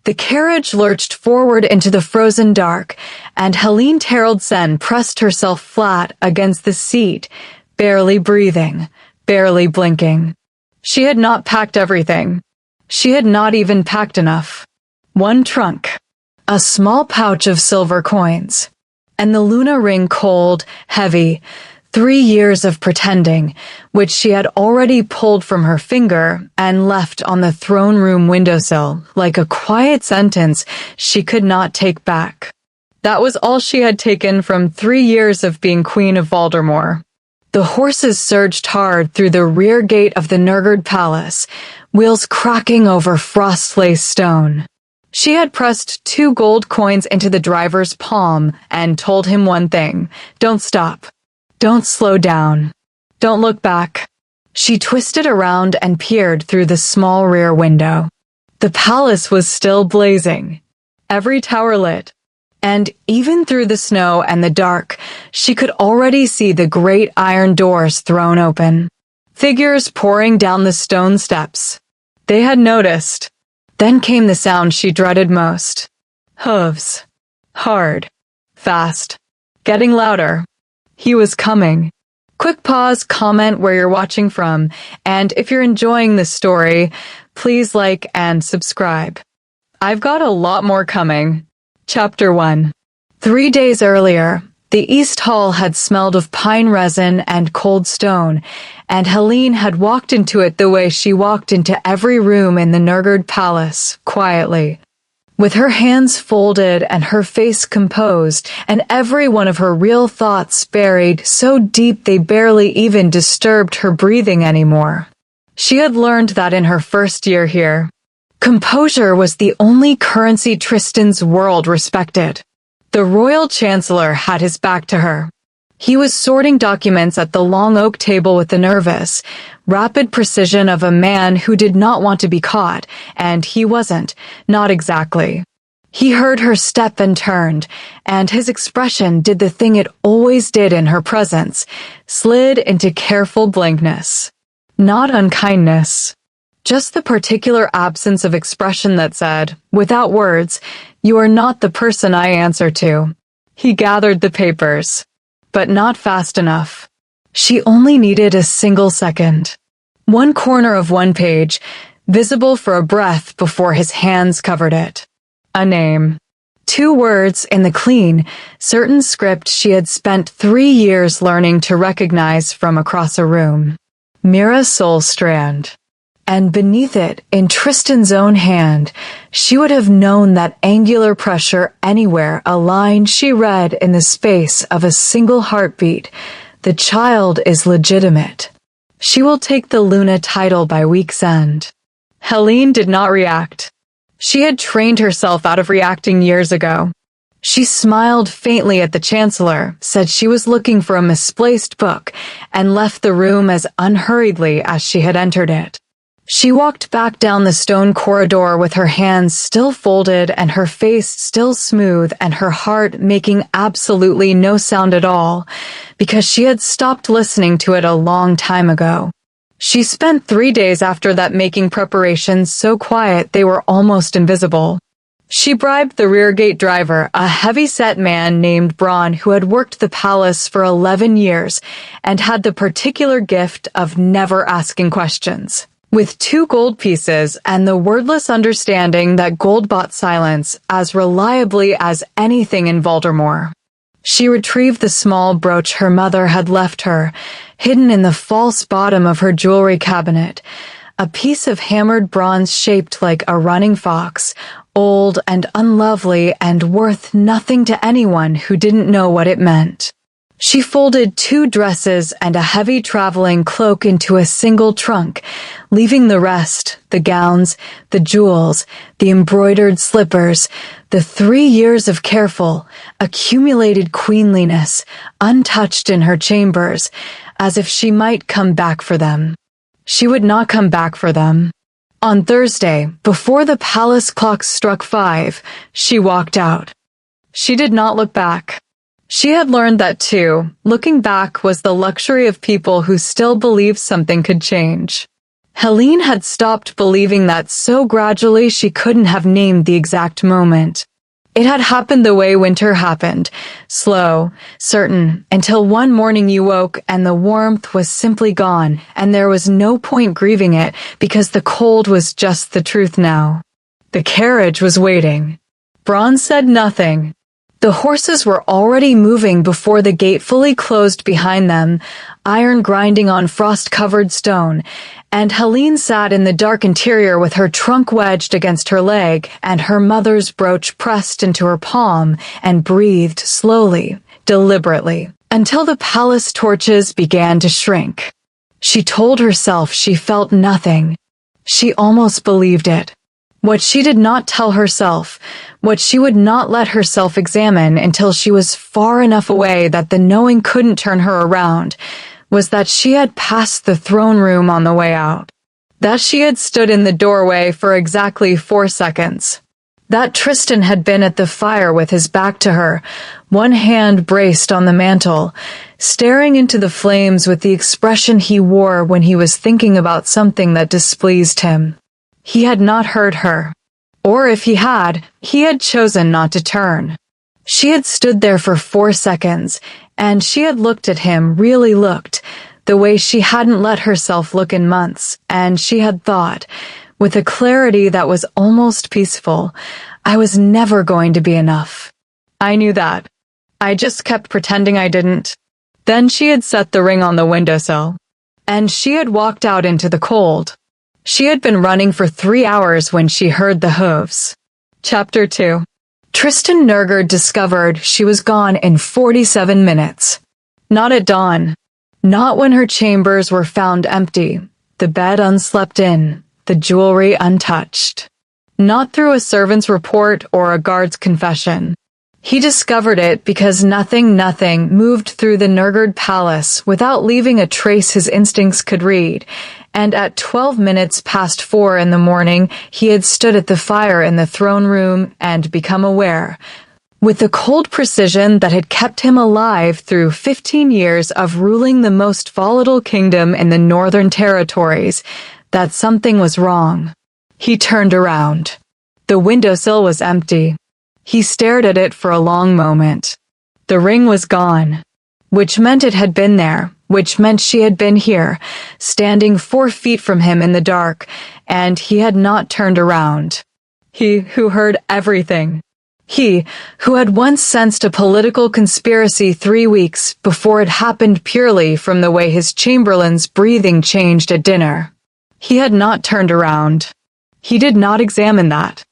The carriage lurched forward into the frozen dark, and Helene Terrell-Sen pressed herself flat against the seat, barely breathing, barely blinking. She had not packed everything. She had not even packed enough. One trunk, a small pouch of silver coins, and the Luna ring cold, heavy, 3 years of pretending, which she had already pulled from her finger and left on the throne room windowsill like a quiet sentence she could not take back. That was all she had taken from 3 years of being Queen of Valdemar. The horses surged hard through the rear gate of the Nurgard Palace, wheels cracking over frost-laced stone. She had pressed 2 gold coins into the driver's palm and told him one thing: don't stop. Don't slow down. Don't look back. She twisted around and peered through the small rear window. The palace was still blazing, every tower lit, and even through the snow and the dark, she could already see the great iron doors thrown open. Figures pouring down the stone steps. They had noticed. Then came the sound she dreaded most. Hooves. Hard. Fast. Getting louder. He was coming. Quick pause, comment where you're watching from, and if you're enjoying this story, please like and subscribe. I've got a lot more coming. Chapter 1. 3 days earlier, the East Hall had smelled of pine resin and cold stone, and Helene had walked into it the way she walked into every room in the Nurgard Palace, quietly. With her hands folded and her face composed, and every one of her real thoughts buried so deep they barely even disturbed her breathing anymore. She had learned that in her first year here. Composure was the only currency Tristan's world respected. The royal chancellor had his back to her. He was sorting documents at the long oak table with the nervous, rapid precision of a man who did not want to be caught, and he wasn't, not exactly. He heard her step and turned, and his expression did the thing it always did in her presence, slid into careful blankness. Not unkindness. Just the particular absence of expression that said, without words, "You are not the person I answer to." He gathered the papers. But not fast enough. She only needed a single second. One corner of one page, visible for a breath before his hands covered it. A name. 2 words in the clean, certain script she had spent 3 years learning to recognize from across a room. Mira Solstrand. And beneath it, in Tristan's own hand, she would have known that angular pressure anywhere, a line she read in the space of a single heartbeat. The child is legitimate. She will take the Luna title by week's end. Helene did not react. She had trained herself out of reacting years ago. She smiled faintly at the chancellor, said she was looking for a misplaced book, and left the room as unhurriedly as she had entered it. She walked back down the stone corridor with her hands still folded and her face still smooth and her heart making absolutely no sound at all, because she had stopped listening to it a long time ago. She spent 3 days after that making preparations so quiet they were almost invisible. She bribed the reargate driver, a heavy-set man named Braun who had worked the palace for 11 years and had the particular gift of never asking questions. With 2 gold pieces and the wordless understanding that gold bought silence as reliably as anything in Valdemar. She retrieved the small brooch her mother had left her, hidden in the false bottom of her jewelry cabinet, a piece of hammered bronze shaped like a running fox, old and unlovely and worth nothing to anyone who didn't know what it meant. She folded 2 dresses and a heavy traveling cloak into a single trunk, leaving the rest, the gowns, the jewels, the embroidered slippers, the 3 years of careful, accumulated queenliness, untouched in her chambers, as if she might come back for them. She would not come back for them. On Thursday, before the palace clock struck 5, she walked out. She did not look back. She had learned that too. Looking back was the luxury of people who still believed something could change. Helene had stopped believing that so gradually she couldn't have named the exact moment. It had happened the way winter happened, slow, certain, until one morning you woke and the warmth was simply gone, and there was no point grieving it because the cold was just the truth now. The carriage was waiting. Braun said nothing. The horses were already moving before the gate fully closed behind them, iron grinding on frost-covered stone, and Helene sat in the dark interior with her trunk wedged against her leg and her mother's brooch pressed into her palm and breathed slowly, deliberately, until the palace torches began to shrink. She told herself she felt nothing. She almost believed it. What she did not tell herself, what she would not let herself examine until she was far enough away that the knowing couldn't turn her around, was that she had passed the throne room on the way out. That she had stood in the doorway for exactly 4 seconds. That Tristan had been at the fire with his back to her, one hand braced on the mantel, staring into the flames with the expression he wore when he was thinking about something that displeased him. He had not heard her. Or if he had chosen not to turn. She had stood there for 4 seconds, and she had looked at him, really looked, the way she hadn't let herself look in months, and she had thought, with a clarity that was almost peaceful, I was never going to be enough. I knew that. I just kept pretending I didn't. Then she had set the ring on the windowsill, and she had walked out into the cold. She had been running for 3 hours when she heard the hooves. Chapter 2. Tristan Nergard discovered she was gone in 47 minutes. Not at dawn. Not when her chambers were found empty, the bed unslept in, the jewelry untouched. Not through a servant's report or a guard's confession. He discovered it because nothing moved through the Nergard palace without leaving a trace his instincts could read, and at 12 minutes past 4 in the morning he had stood at the fire in the throne room and become aware, with the cold precision that had kept him alive through 15 years of ruling the most volatile kingdom in the Northern Territories, that something was wrong. He turned around. The windowsill was empty. He stared at it for a long moment. The ring was gone, which meant it had been there, which meant she had been here, standing 4 feet from him in the dark, and he had not turned around. He who heard everything. He who had once sensed a political conspiracy 3 weeks before it happened purely from the way his chamberlain's breathing changed at dinner. He had not turned around. He did not examine that.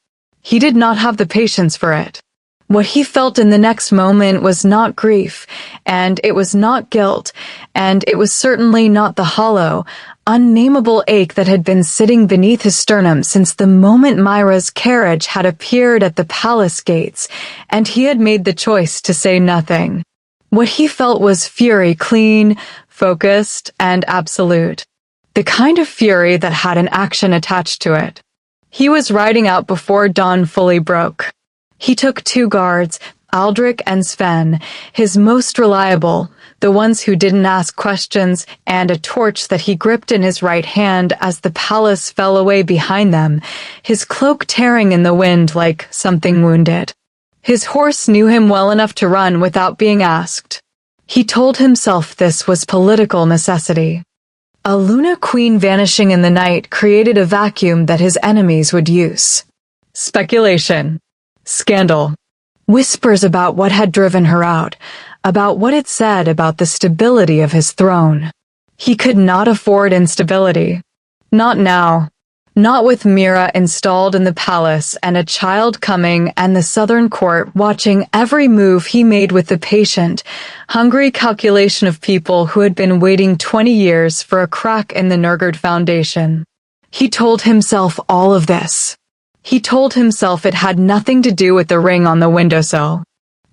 He did not have the patience for it. What he felt in the next moment was not grief, and it was not guilt, and it was certainly not the hollow, unnameable ache that had been sitting beneath his sternum since the moment Myra's carriage had appeared at the palace gates, and he had made the choice to say nothing. What he felt was fury, clean, focused, and absolute. The kind of fury that had an action attached to it. He was riding out before dawn fully broke. He took 2 guards, Aldrich and Sven, his most reliable, the ones who didn't ask questions, and a torch that he gripped in his right hand as the palace fell away behind them, his cloak tearing in the wind like something wounded. His horse knew him well enough to run without being asked. He told himself this was political necessity. A Luna Queen vanishing in the night created a vacuum that his enemies would use. Speculation. Scandal. Whispers about what had driven her out, about what it said about the stability of his throne. He could not afford instability. Not now. Not with Mira installed in the palace and a child coming and the southern court watching every move he made with the patient, hungry calculation of people who had been waiting 20 years for a crack in the Nergard foundation. He told himself all of this. He told himself it had nothing to do with the ring on the windowsill.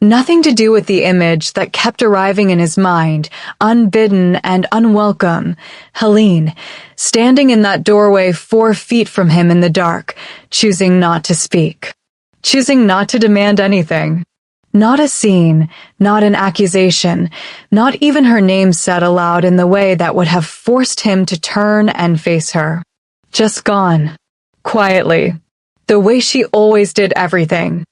Nothing to do with the image that kept arriving in his mind, unbidden and unwelcome. Helene, standing in that doorway 4 feet from him in the dark, choosing not to speak. Choosing not to demand anything. Not a scene, not an accusation, not even her name said aloud in the way that would have forced him to turn and face her. Just gone. Quietly. The way she always did everything.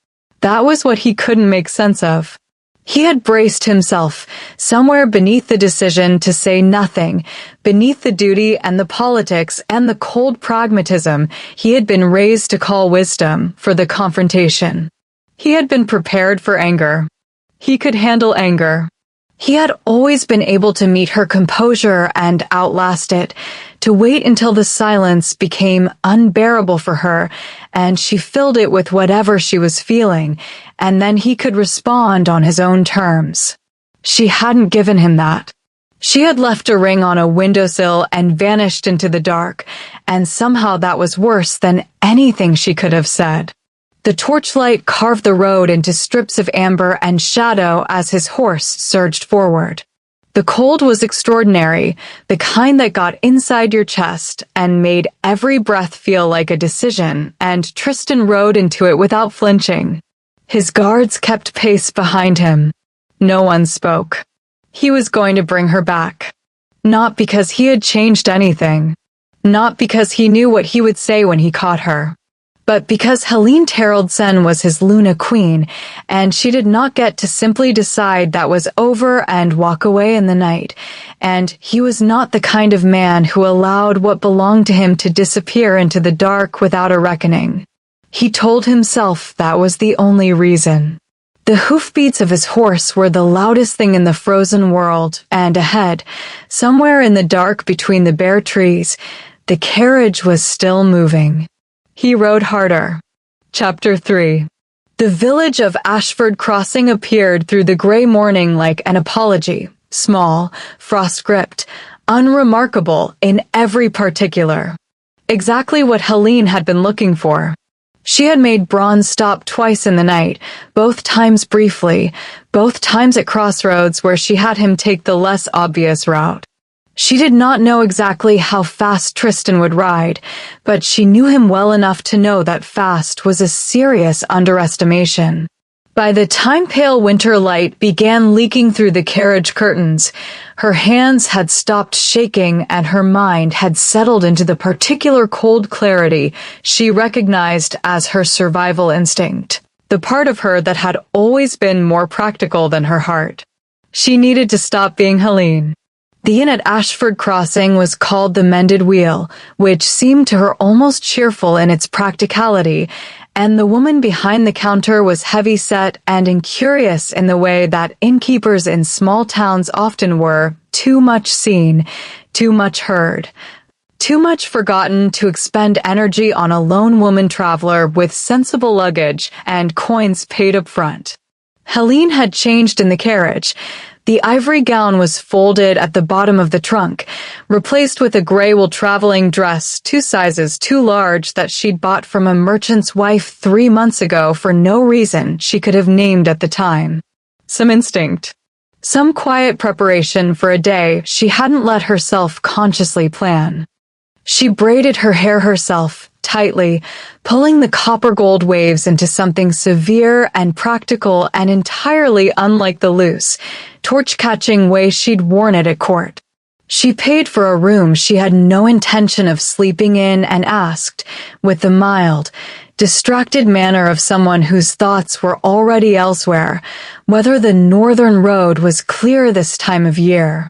That was what he couldn't make sense of. He had braced himself, somewhere beneath the decision to say nothing, beneath the duty and the politics and the cold pragmatism he had been raised to call wisdom, for the confrontation. He had been prepared for anger. He could handle anger. He had always been able to meet her composure and outlast it, to wait until the silence became unbearable for her, and she filled it with whatever she was feeling, and then he could respond on his own terms. She hadn't given him that. She had left a ring on a windowsill and vanished into the dark, and somehow that was worse than anything she could have said. The torchlight carved the road into strips of amber and shadow as his horse surged forward. The cold was extraordinary, the kind that got inside your chest and made every breath feel like a decision, and Tristan rode into it without flinching. His guards kept pace behind him. No one spoke. He was going to bring her back. Not because he had changed anything. Not because he knew what he would say when he caught her. But because Helene Terrald-Sen was his Luna Queen, and she did not get to simply decide that was over and walk away in the night, and he was not the kind of man who allowed what belonged to him to disappear into the dark without a reckoning. He told himself that was the only reason. The hoofbeats of his horse were the loudest thing in the frozen world, and ahead, somewhere in the dark between the bare trees, the carriage was still moving. He rode harder. Chapter 3. The village of Ashford Crossing appeared through the gray morning like an apology, small, frost-gripped, unremarkable in every particular. Exactly what Helene had been looking for. She had made Braun stop twice in the night, both times briefly, both times at crossroads where she had him take the less obvious route. She did not know exactly how fast Tristan would ride, but she knew him well enough to know that fast was a serious underestimation. By the time pale winter light began leaking through the carriage curtains, her hands had stopped shaking and her mind had settled into the particular cold clarity she recognized as her survival instinct, the part of her that had always been more practical than her heart. She needed to stop being Helene. The inn at Ashford Crossing was called the Mended Wheel, which seemed to her almost cheerful in its practicality, and the woman behind the counter was heavy-set and incurious in the way that innkeepers in small towns often were, too much seen, too much heard, too much forgotten to expend energy on a lone woman traveler with sensible luggage and coins paid up front. Helene had changed in the carriage. The ivory gown was folded at the bottom of the trunk, replaced with a gray wool traveling dress 2 sizes too large that she'd bought from a merchant's wife 3 months ago for no reason she could have named at the time. Some instinct. Some quiet preparation for a day she hadn't let herself consciously plan. She braided her hair herself, tightly, pulling the copper gold waves into something severe and practical and entirely unlike the loose, torch-catching way she'd worn it at court. She paid for a room she had no intention of sleeping in and asked, with the mild, distracted manner of someone whose thoughts were already elsewhere, whether the northern road was clear this time of year.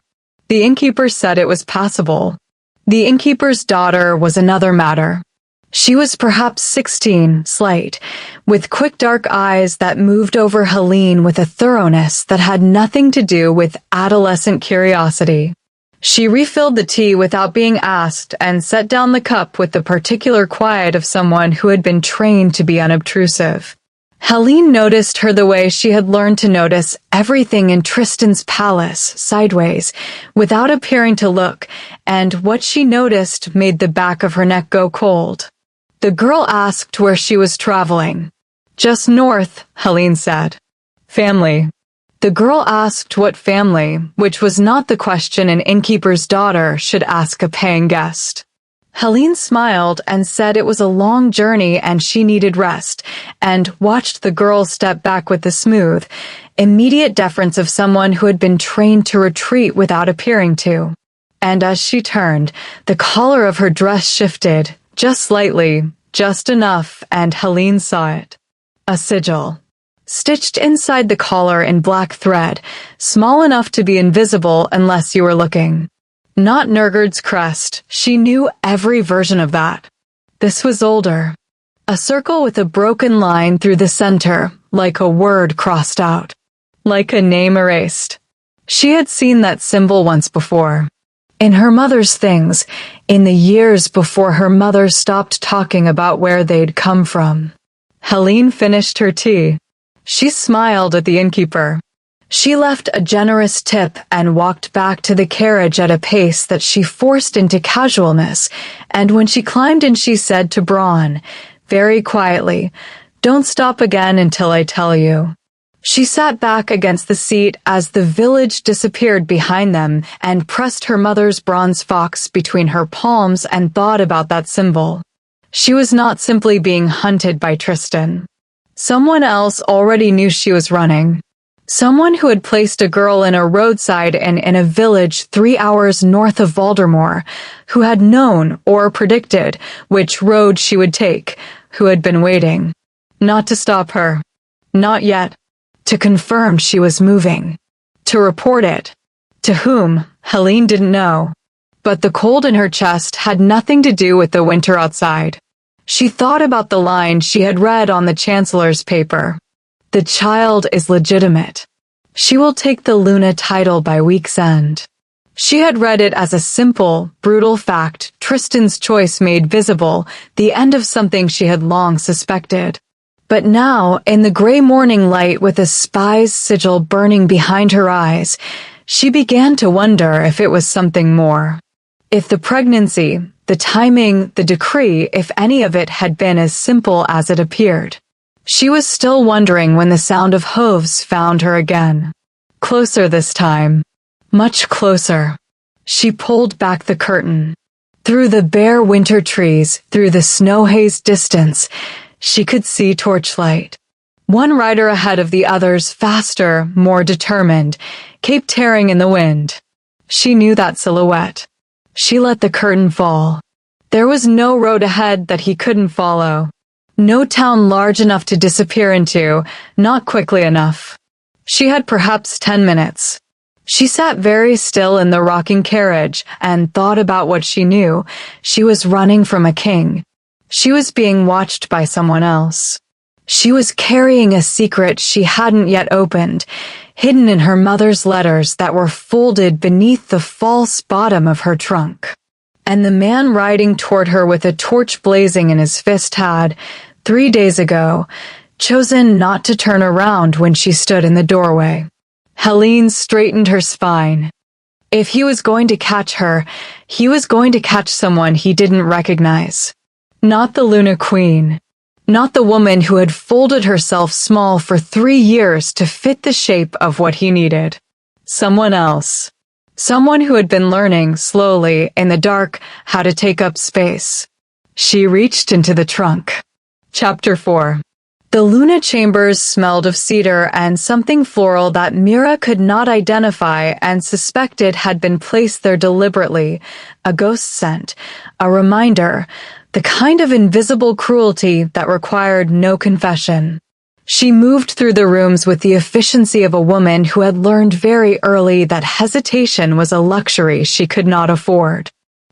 The innkeeper said it was passable. The innkeeper's daughter was another matter. She was perhaps 16, slight, with quick dark eyes that moved over Helene with a thoroughness that had nothing to do with adolescent curiosity. She refilled the tea without being asked and set down the cup with the particular quiet of someone who had been trained to be unobtrusive. Helene noticed her the way she had learned to notice everything in Tristan's palace, sideways, without appearing to look, and what she noticed made the back of her neck go cold. The girl asked where she was traveling. Just north, Helene said. Family. The girl asked what family, which was not the question an innkeeper's daughter should ask a paying guest. Helene smiled and said it was a long journey and she needed rest, and watched the girl step back with the smooth, immediate deference of someone who had been trained to retreat without appearing to. And as she turned, the collar of her dress shifted, Just slightly, just enough, and Helene saw it. A sigil. Stitched inside the collar in black thread, small enough to be invisible unless you were looking. Not Nurgard's crest, she knew every version of that. This was older. A circle with a broken line through the center, like a word crossed out. Like a name erased. She had seen that symbol once before. In her mother's things, in the years before her mother stopped talking about where they'd come from. Helene finished her tea. She smiled at the innkeeper. She left a generous tip and walked back to the carriage at a pace that she forced into casualness, and when she climbed in she said to Braun, very quietly, "Don't stop again until I tell you." She sat back against the seat as the village disappeared behind them and pressed her mother's bronze fox between her palms and thought about that symbol. She was not simply being hunted by Tristan. Someone else already knew she was running. Someone who had placed a girl in a roadside and in a village 3 hours north of Voldemort, who had known or predicted which road she would take, who had been waiting. Not to stop her. Not yet. To confirm she was moving. To report it. To whom, Helene didn't know. But the cold in her chest had nothing to do with the winter outside. She thought about the line she had read on the Chancellor's paper. The child is legitimate. She will take the Luna title by week's end. She had read it as a simple, brutal fact, Tristan's choice made visible, the end of something she had long suspected. But now, in the gray morning light with a spy's sigil burning behind her eyes, she began to wonder if it was something more. If the pregnancy, the timing, the decree, if any of it had been as simple as it appeared. She was still wondering when the sound of hooves found her again. Closer this time. Much closer. She pulled back the curtain. Through the bare winter trees, through the snow-hazed distance, she could see torchlight. One rider ahead of the others, faster, more determined, kept tearing in the wind. She knew that silhouette. She let the curtain fall. There was no road ahead that he couldn't follow. No town large enough to disappear into, not quickly enough. She had perhaps 10 minutes. She sat very still in the rocking carriage and thought about what she knew. She was running from a king. She was being watched by someone else. She was carrying a secret she hadn't yet opened, hidden in her mother's letters that were folded beneath the false bottom of her trunk. And the man riding toward her with a torch blazing in his fist had, 3 days ago, chosen not to turn around when she stood in the doorway. Helene straightened her spine. If he was going to catch her, he was going to catch someone he didn't recognize. Not the Luna Queen. Not the woman who had folded herself small for 3 years to fit the shape of what he needed. Someone else. Someone who had been learning, slowly, in the dark, how to take up space. She reached into the trunk. Chapter 4. The Luna chambers smelled of cedar and something floral that Mira could not identify and suspected had been placed there deliberately, a ghost scent, a reminder, the kind of invisible cruelty that required no confession. She moved through the rooms with the efficiency of a woman who had learned very early that hesitation was a luxury she could not afford.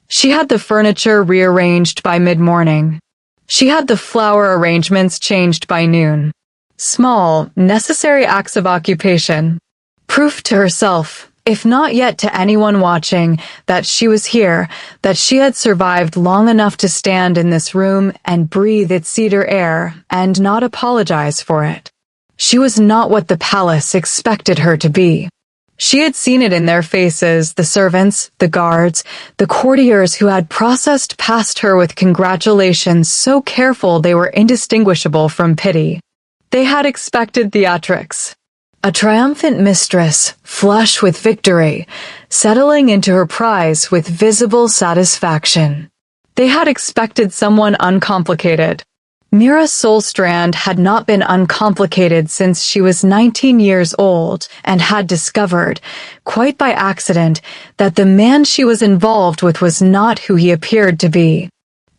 She had the furniture rearranged by mid-morning. She had the flower arrangements changed by noon. Small, necessary acts of occupation. Proof to herself, if not yet to anyone watching, that she was here, that she had survived long enough to stand in this room and breathe its cedar air and not apologize for it. She was not what the palace expected her to be. She had seen it in their faces, the servants, the guards, the courtiers who had processed past her with congratulations so careful they were indistinguishable from pity. They had expected theatrics. A triumphant mistress, flush with victory, settling into her prize with visible satisfaction. They had expected someone uncomplicated. Mira Solstrand had not been uncomplicated since she was 19 years old and had discovered, quite by accident, that the man she was involved with was not who he appeared to be.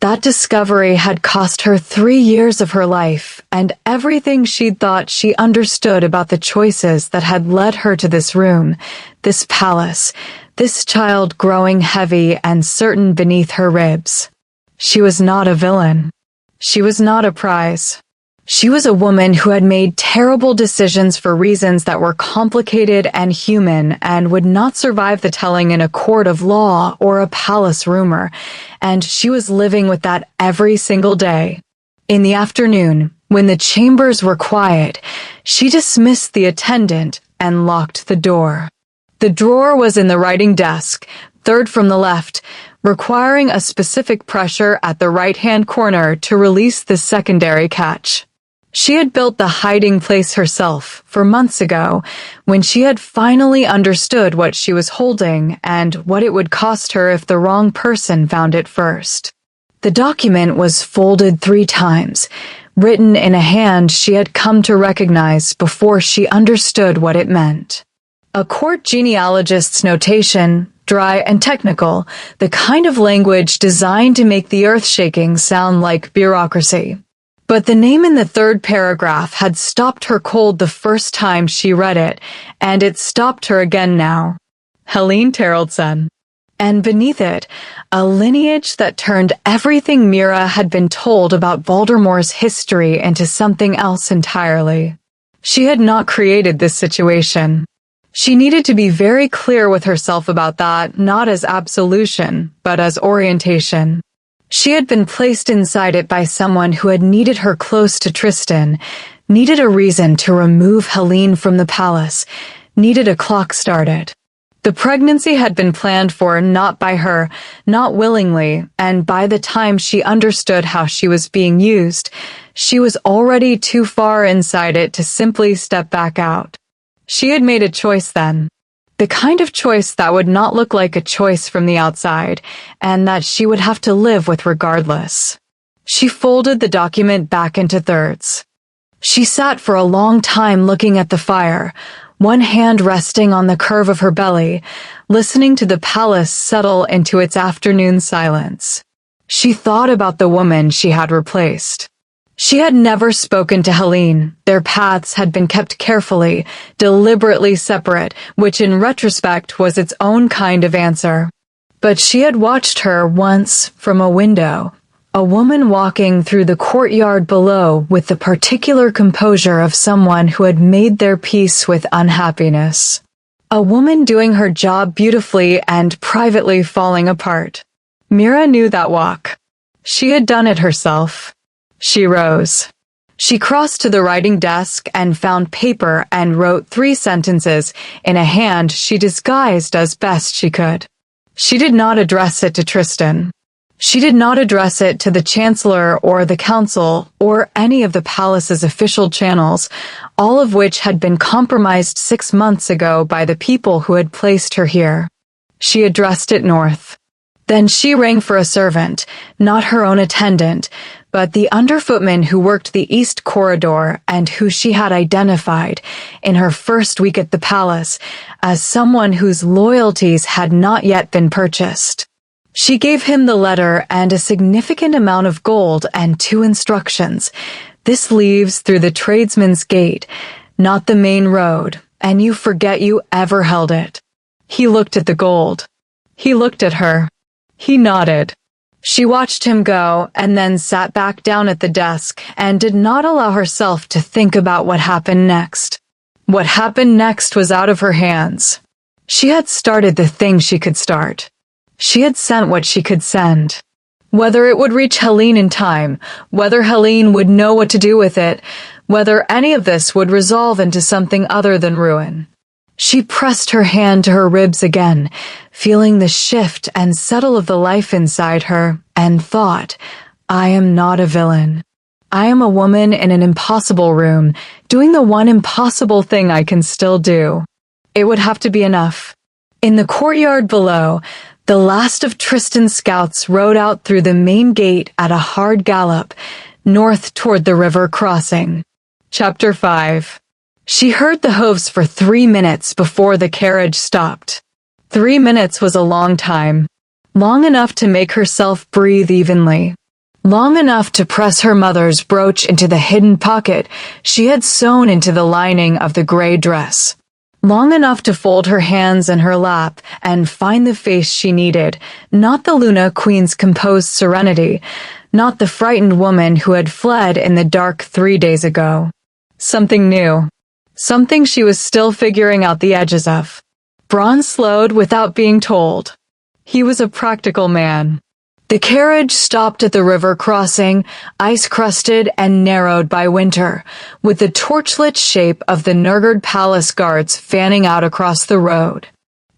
That discovery had cost her 3 years of her life and everything she'd thought she understood about the choices that had led her to this room, this palace, this child growing heavy and certain beneath her ribs. She was not a villain. She was not a prize. She was a woman who had made terrible decisions for reasons that were complicated and human and would not survive the telling in a court of law or a palace rumor, and she was living with that every single day. In the afternoon, when the chambers were quiet, she dismissed the attendant and locked the door. The drawer was in the writing desk, third from the left, requiring a specific pressure at the right-hand corner to release the secondary catch. She had built the hiding place herself for months ago, when she had finally understood what she was holding and what it would cost her if the wrong person found it first. The document was folded 3 times, written in a hand she had come to recognize before she understood what it meant. A court genealogist's notation, dry and technical, the kind of language designed to make the earth-shaking sound like bureaucracy. But the name in the 3rd paragraph had stopped her cold the first time she read it, and it stopped her again now. Helene Terraldson. And beneath it, a lineage that turned everything Mira had been told about Voldemort's history into something else entirely. She had not created this situation. She needed to be very clear with herself about that, not as absolution, but as orientation. She had been placed inside it by someone who had needed her close to Tristan, needed a reason to remove Helene from the palace, needed a clock started. The pregnancy had been planned for not by her, not willingly, and by the time she understood how she was being used, she was already too far inside it to simply step back out. She had made a choice then. The kind of choice that would not look like a choice from the outside, and that she would have to live with regardless. She folded the document back into thirds. She sat for a long time looking at the fire, one hand resting on the curve of her belly, listening to the palace settle into its afternoon silence. She thought about the woman she had replaced. She had never spoken to Helene. Their paths had been kept carefully, deliberately separate, which in retrospect was its own kind of answer. But she had watched her once from a window, a woman walking through the courtyard below with the particular composure of someone who had made their peace with unhappiness. A woman doing her job beautifully and privately falling apart. Mira knew that walk. She had done it herself. She rose. She crossed to the writing desk and found paper and wrote 3 sentences in a hand she disguised as best she could. She did not address it to Tristan. She did not address it to the Chancellor or the Council or any of the palace's official channels, all of which had been compromised 6 months ago by the people who had placed her here. She addressed it north. Then she rang for a servant, not her own attendant, but the underfootman who worked the east corridor and who she had identified in her first week at the palace as someone whose loyalties had not yet been purchased. She gave him the letter and a significant amount of gold and 2 instructions. This leaves through the tradesman's gate, not the main road, and you forget you ever held it. He looked at the gold. He looked at her. He nodded. She watched him go and then sat back down at the desk and did not allow herself to think about what happened next. What happened next was out of her hands. She had started the thing she could start. She had sent what she could send. Whether it would reach Helene in time, whether Helene would know what to do with it, whether any of this would resolve into something other than ruin. She pressed her hand to her ribs again, feeling the shift and settle of the life inside her, and thought, I am not a villain. I am a woman in an impossible room, doing the one impossible thing I can still do. It would have to be enough. In the courtyard below, the last of Tristan's scouts rode out through the main gate at a hard gallop, north toward the river crossing. Chapter 5. She heard the hooves for 3 minutes before the carriage stopped. 3 minutes was a long time. Long enough to make herself breathe evenly. long enough to press her mother's brooch into the hidden pocket she had sewn into the lining of the gray dress. Long enough to fold her hands in her lap and find the face she needed, not the Luna Queen's composed serenity, not the frightened woman who had fled in the dark 3 days ago. Something new. Something she was still figuring out the edges of. Bronn slowed without being told. He was a practical man. The carriage stopped at the river crossing, ice-crusted and narrowed by winter, with the torchlit shape of the Nurgard Palace guards fanning out across the road.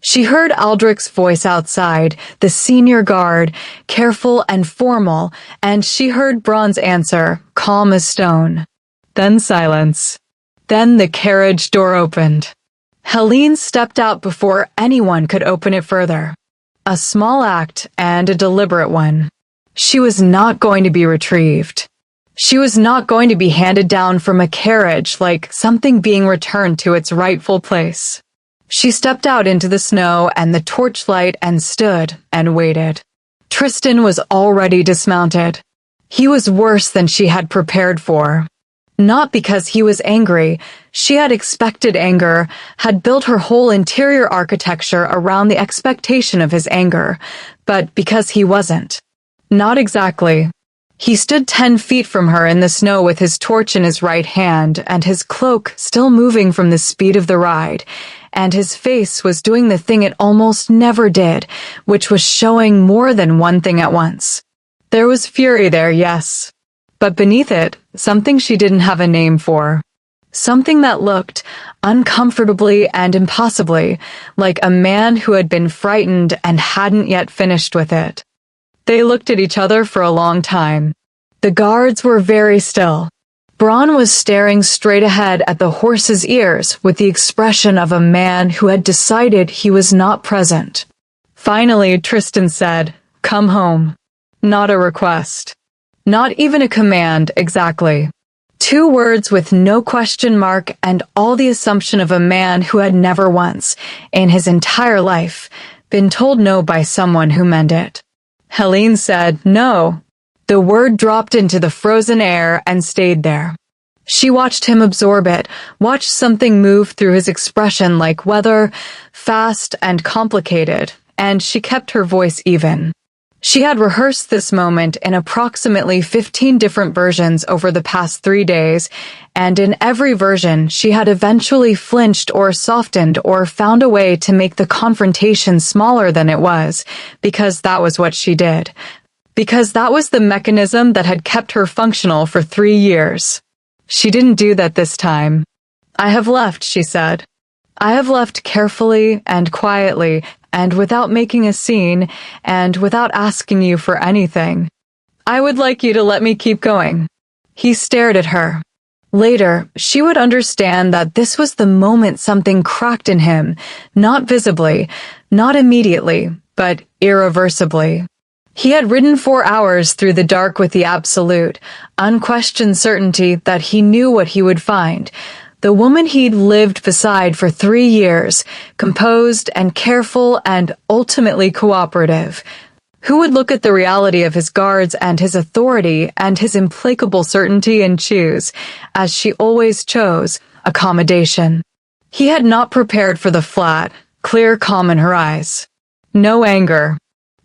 She heard Aldrich's voice outside, the senior guard, careful and formal, and she heard Bronn's answer, calm as stone. Then silence. Then the carriage door opened. Helene stepped out before anyone could open it further. A small act and a deliberate one. She was not going to be retrieved. She was not going to be handed down from a carriage like something being returned to its rightful place. She stepped out into the snow and the torchlight and stood and waited. Tristan was already dismounted. He was worse than she had prepared for. Not because he was angry. She had expected anger, had built her whole interior architecture around the expectation of his anger, but because he wasn't. Not exactly. He stood 10 feet from her in the snow with his torch in his right hand and his cloak still moving from the speed of the ride, and his face was doing the thing it almost never did, which was showing more than one thing at once. There was fury there, yes. But beneath it, something she didn't have a name for. Something that looked, uncomfortably and impossibly, like a man who had been frightened and hadn't yet finished with it. They looked at each other for a long time. The guards were very still. Bronn was staring straight ahead at the horse's ears with the expression of a man who had decided he was not present. Finally, Tristan said, "Come home." Not a request. Not even a command, exactly. 2 words with no question mark and all the assumption of a man who had never once, in his entire life, been told no by someone who meant it. Helene said, "No." The word dropped into the frozen air and stayed there. She watched him absorb it, watched something move through his expression like weather, fast and complicated, and she kept her voice even. She had rehearsed this moment in approximately 15 different versions over the past 3 days, and in every version she had eventually flinched or softened or found a way to make the confrontation smaller than it was, because that was what she did. Because that was the mechanism that had kept her functional for 3 years. She didn't do that this time. "I have left," she said. "I have left carefully and quietly, and without making a scene, and without asking you for anything. I would like you to let me keep going." He stared at her. Later, she would understand that this was the moment something cracked in him, not visibly, not immediately, but irreversibly. He had ridden 4 hours through the dark with the absolute, unquestioned certainty that he knew what he would find. The woman he'd lived beside for 3 years, composed and careful and ultimately cooperative. Who would look at the reality of his guards and his authority and his implacable certainty and choose, as she always chose, accommodation. He had not prepared for the flat, clear calm in her eyes. No anger.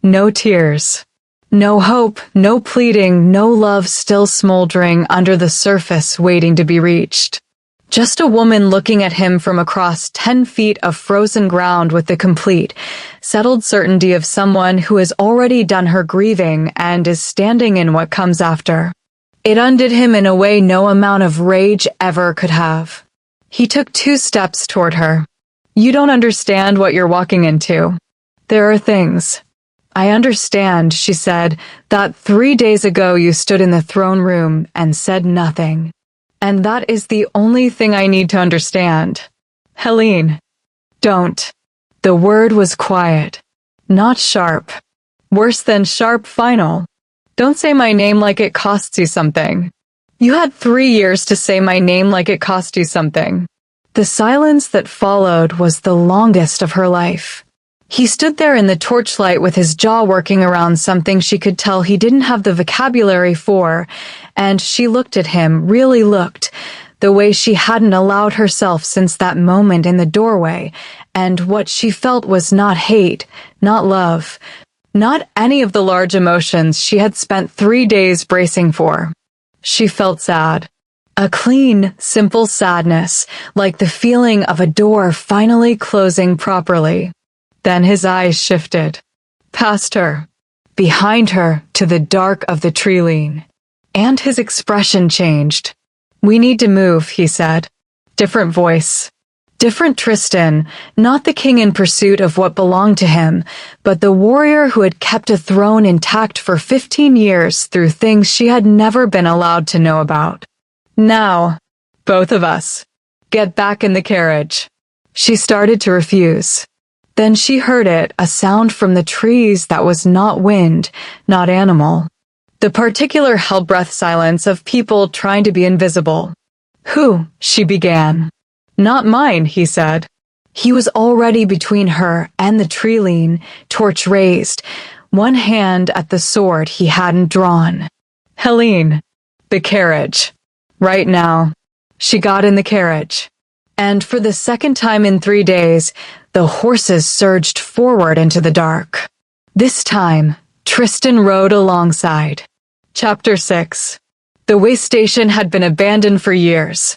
No tears. No hope, no pleading, no love still smoldering under the surface waiting to be reached. Just a woman looking at him from across 10 feet of frozen ground with the complete, settled certainty of someone who has already done her grieving and is standing in what comes after. It undid him in a way no amount of rage ever could have. He took 2 steps toward her. "You don't understand what you're walking into. There are things." "I understand," she said, "that 3 days ago you stood in the throne room and said nothing. And that is the only thing I need to understand. Helene, don't." The word was quiet, not sharp. Worse than sharp, final. "Don't say my name like it costs you something. You had 3 years to say my name like it cost you something." The silence that followed was the longest of her life. He stood there in the torchlight with his jaw working around something she could tell he didn't have the vocabulary for, and she looked at him, really looked, the way she hadn't allowed herself since that moment in the doorway, and what she felt was not hate, not love, not any of the large emotions she had spent 3 days bracing for. She felt sad. A clean, simple sadness, like the feeling of a door finally closing properly. Then his eyes shifted. Past her. Behind her, to the dark of the tree lean. And his expression changed. "We need to move," he said. Different voice. Different Tristan, not the king in pursuit of what belonged to him, but the warrior who had kept a throne intact for 15 years through things she had never been allowed to know about. "Now, both of us, get back in the carriage." She started to refuse. Then she heard it, a sound from the trees that was not wind, not animal. The particular hell-breath silence of people trying to be invisible. "Who?" she began. "Not mine," he said. He was already between her and the tree lean, torch raised, one hand at the sword he hadn't drawn. "Helene, the carriage. Right now." She got in the carriage. And for the second time in 3 days, the horses surged forward into the dark. This time, Tristan rode alongside. Chapter 6. The way station had been abandoned for years.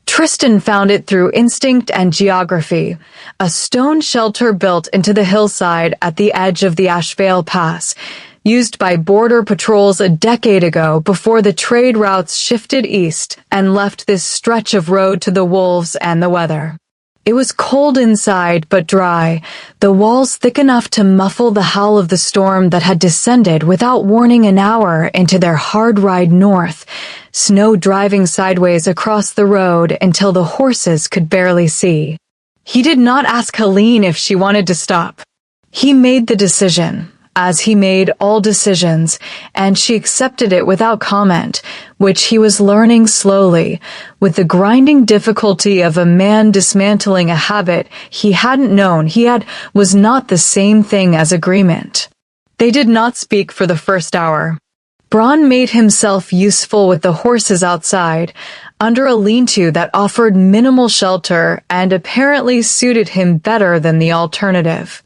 Tristan found it through instinct and geography, a stone shelter built into the hillside at the edge of the Ashvale Pass, used by border patrols a decade ago before the trade routes shifted east and left this stretch of road to the wolves and the weather. It was cold inside but dry, the walls thick enough to muffle the howl of the storm that had descended without warning an hour into their hard ride north, snow driving sideways across the road until the horses could barely see. He did not ask Helene if she wanted to stop. He made the decision, as he made all decisions, and she accepted it without comment, which he was learning slowly, with the grinding difficulty of a man dismantling a habit he hadn't known was not the same thing as agreement. They did not speak for the first hour. Braun made himself useful with the horses outside, under a lean-to that offered minimal shelter and apparently suited him better than the alternative.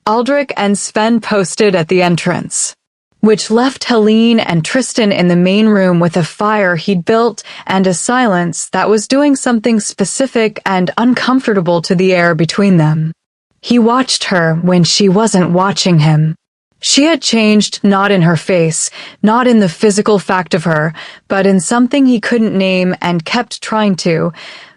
Aldrich and Sven posted at the entrance, which left Helene and Tristan in the main room with a fire he'd built and a silence that was doing something specific and uncomfortable to the air between them. He watched her when she wasn't watching him. She had changed not in her face, not in the physical fact of her, but in something he couldn't name and kept trying to,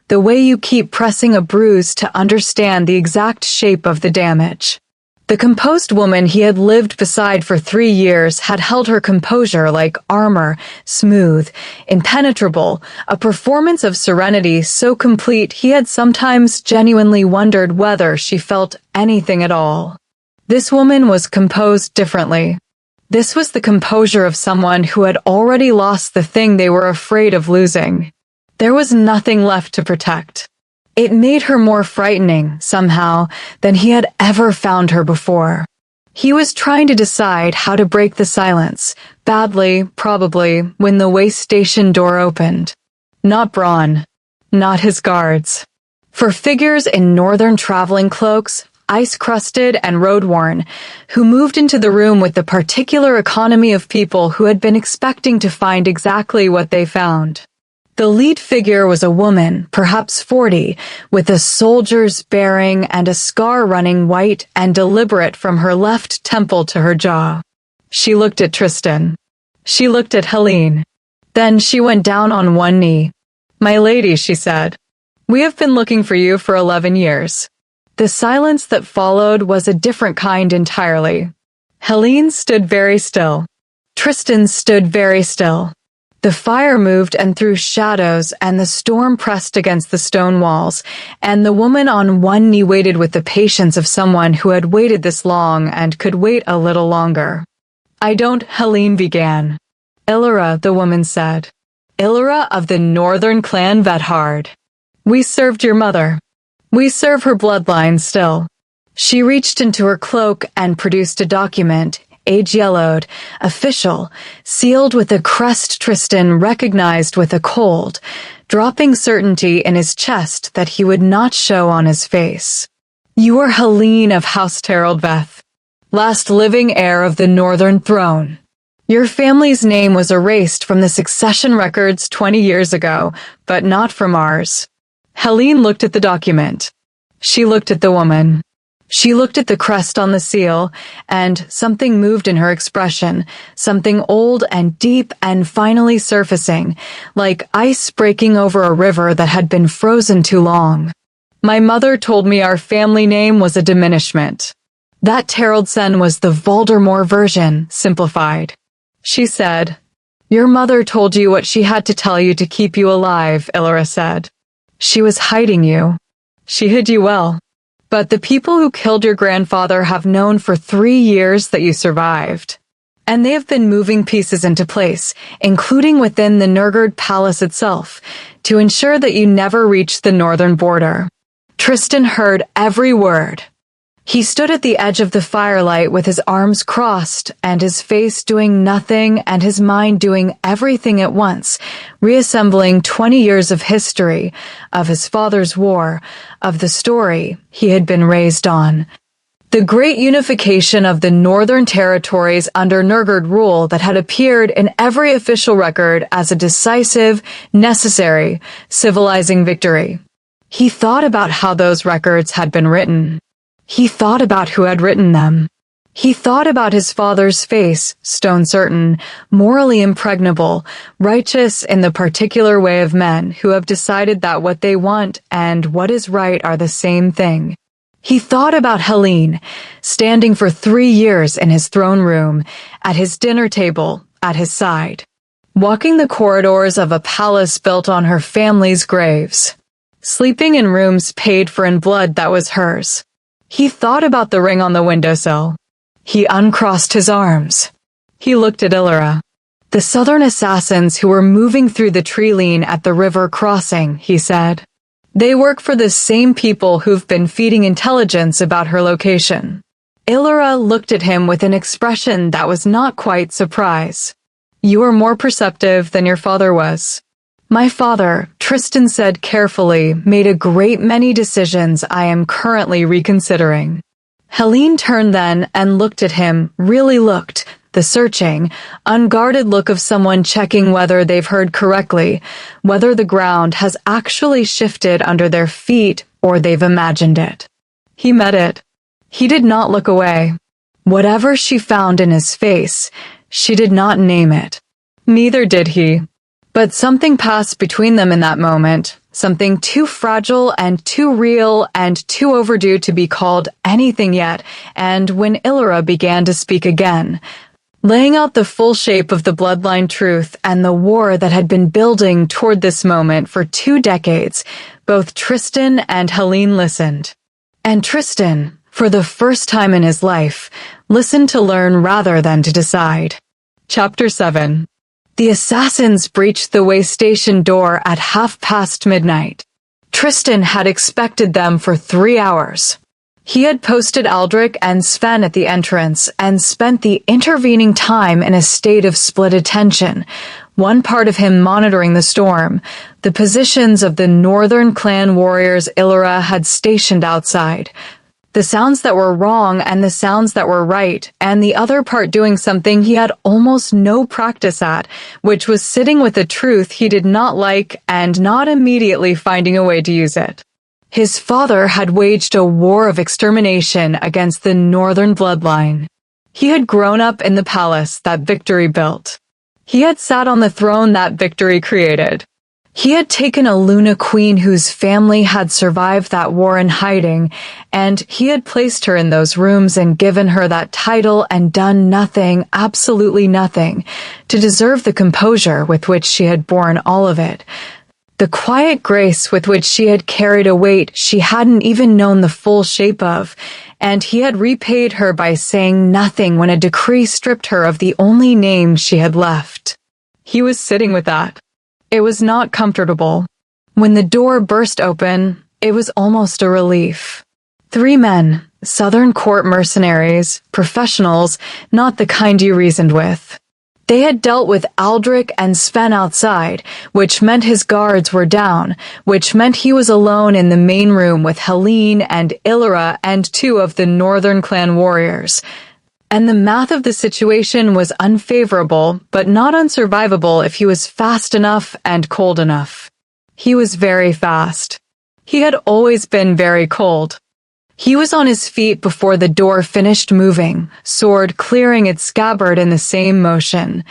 the way you keep pressing a bruise to understand the exact shape of the damage. The composed woman he had lived beside for 3 years had held her composure like armor, smooth, impenetrable, a performance of serenity so complete he had sometimes genuinely wondered whether she felt anything at all. This woman was composed differently. This was the composure of someone who had already lost the thing they were afraid of losing. There was nothing left to protect. It made her more frightening, somehow, than he had ever found her before. He was trying to decide how to break the silence, badly, probably, when the way station door opened. Not Braun. Not his guards. For figures in northern traveling cloaks, ice-crusted and road-worn, who moved into the room with the particular economy of people who had been expecting to find exactly what they found. The lead figure was a woman, perhaps 40, with a soldier's bearing and a scar running white and deliberate from her left temple to her jaw. She looked at Tristan. She looked at Helene. Then she went down on one knee. "My lady," she said, "we have been looking for you for 11 years. The silence that followed was a different kind entirely. Helene stood very still. Tristan stood very still. The fire moved and threw shadows, and the storm pressed against the stone walls, and the woman on one knee waited with the patience of someone who had waited this long and could wait a little longer. "I don't," Helene began. "Illyra," the woman said. "Illyra of the northern clan Vethard. We served your mother. We serve her bloodline still." She reached into her cloak and produced a document, age-yellowed, official, sealed with a crest Tristan recognized with a cold, dropping certainty in his chest that he would not show on his face. You are Helene of House Teraldveth, last living heir of the Northern Throne. Your family's name was erased from the succession records 20 years ago, but not from ours. Helene looked at the document. She looked at the woman. She looked at the crest on the seal, and something moved in her expression, something old and deep and finally surfacing, like ice breaking over a river that had been frozen too long. My mother told me our family name was a diminishment. That Teraldsen was the Voldemort version, simplified. She said, Your mother told you what she had to tell you to keep you alive, Illyra said. She was hiding you. She hid you well. But the people who killed your grandfather have known for 3 years that you survived. And they have been moving pieces into place, including within the Nurgard Palace itself, to ensure that you never reach the northern border. Tristan heard every word. He stood at the edge of the firelight with his arms crossed and his face doing nothing and his mind doing everything at once, reassembling 20 years of history, of his father's war, of the story he had been raised on. The great unification of the northern territories under Nurgard rule that had appeared in every official record as a decisive, necessary, civilizing victory. He thought about how those records had been written. He thought about who had written them. He thought about his father's face, stone certain, morally impregnable, righteous in the particular way of men who have decided that what they want and what is right are the same thing. He thought about Helene, standing for 3 years in his throne room, at his dinner table, at his side, walking the corridors of a palace built on her family's graves, sleeping in rooms paid for in blood that was hers. He thought about the ring on the windowsill. He uncrossed his arms. He looked at Illyra. The southern assassins who were moving through the tree line at the river crossing, he said. They work for the same people who've been feeding intelligence about her location. Illyra looked at him with an expression that was not quite surprise. You are more perceptive than your father was. My father, Tristan said carefully, made a great many decisions I am currently reconsidering. Helene turned then and looked at him, really looked, the searching, unguarded look of someone checking whether they've heard correctly, whether the ground has actually shifted under their feet or they've imagined it. He met it. He did not look away. Whatever she found in his face, she did not name it. Neither did he. But something passed between them in that moment, something too fragile and too real and too overdue to be called anything yet, and when Illyra began to speak again, laying out the full shape of the bloodline truth and the war that had been building toward this moment for 2 decades, both Tristan and Helene listened. And Tristan, for the first time in his life, listened to learn rather than to decide. Chapter 7. The assassins breached the way station door at midnight. Tristan had expected them for 3 hours. He had posted Aldrich and Sven at the entrance and spent the intervening time in a state of split attention, one part of him monitoring the storm, the positions of the northern clan warriors Illyra had stationed outside, the sounds that were wrong and the sounds that were right, and the other part doing something he had almost no practice at, which was sitting with a truth he did not like and not immediately finding a way to use it. His father had waged a war of extermination against the northern bloodline. He had grown up in the palace that victory built. He had sat on the throne that victory created. He had taken a Luna queen whose family had survived that war in hiding, and he had placed her in those rooms and given her that title and done nothing, absolutely nothing, to deserve the composure with which she had borne all of it, the quiet grace with which she had carried a weight she hadn't even known the full shape of, and he had repaid her by saying nothing when a decree stripped her of the only name she had left. He was sitting with that. It was not comfortable. When the door burst open, it was almost a relief. 3 men, Southern court mercenaries, professionals, not the kind you reasoned with. They had dealt with Aldrich and Sven outside, which meant his guards were down, which meant he was alone in the main room with Helene and Illyra and two of the Northern Clan warriors. And the math of the situation was unfavorable, but not unsurvivable if he was fast enough and cold enough. He was very fast. He had always been very cold. He was on his feet before the door finished moving, sword clearing its scabbard in the same motion.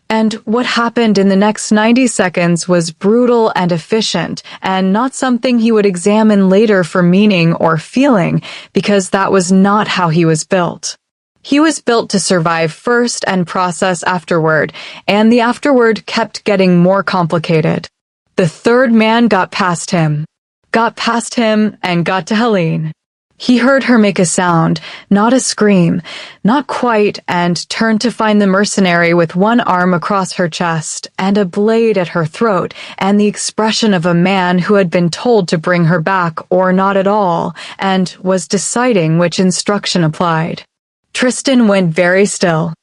And what happened in the next 90 seconds was brutal and efficient, and not something he would examine later for meaning or feeling, because that was not how he was built. He was built to survive first and process afterward, and the afterward kept getting more complicated. The third man got past him and got to Helene. He heard her make a sound, not a scream, not quite, and turned to find the mercenary with one arm across her chest and a blade at her throat, and the expression of a man who had been told to bring her back or not at all, and was deciding which instruction applied. Tristan went very still.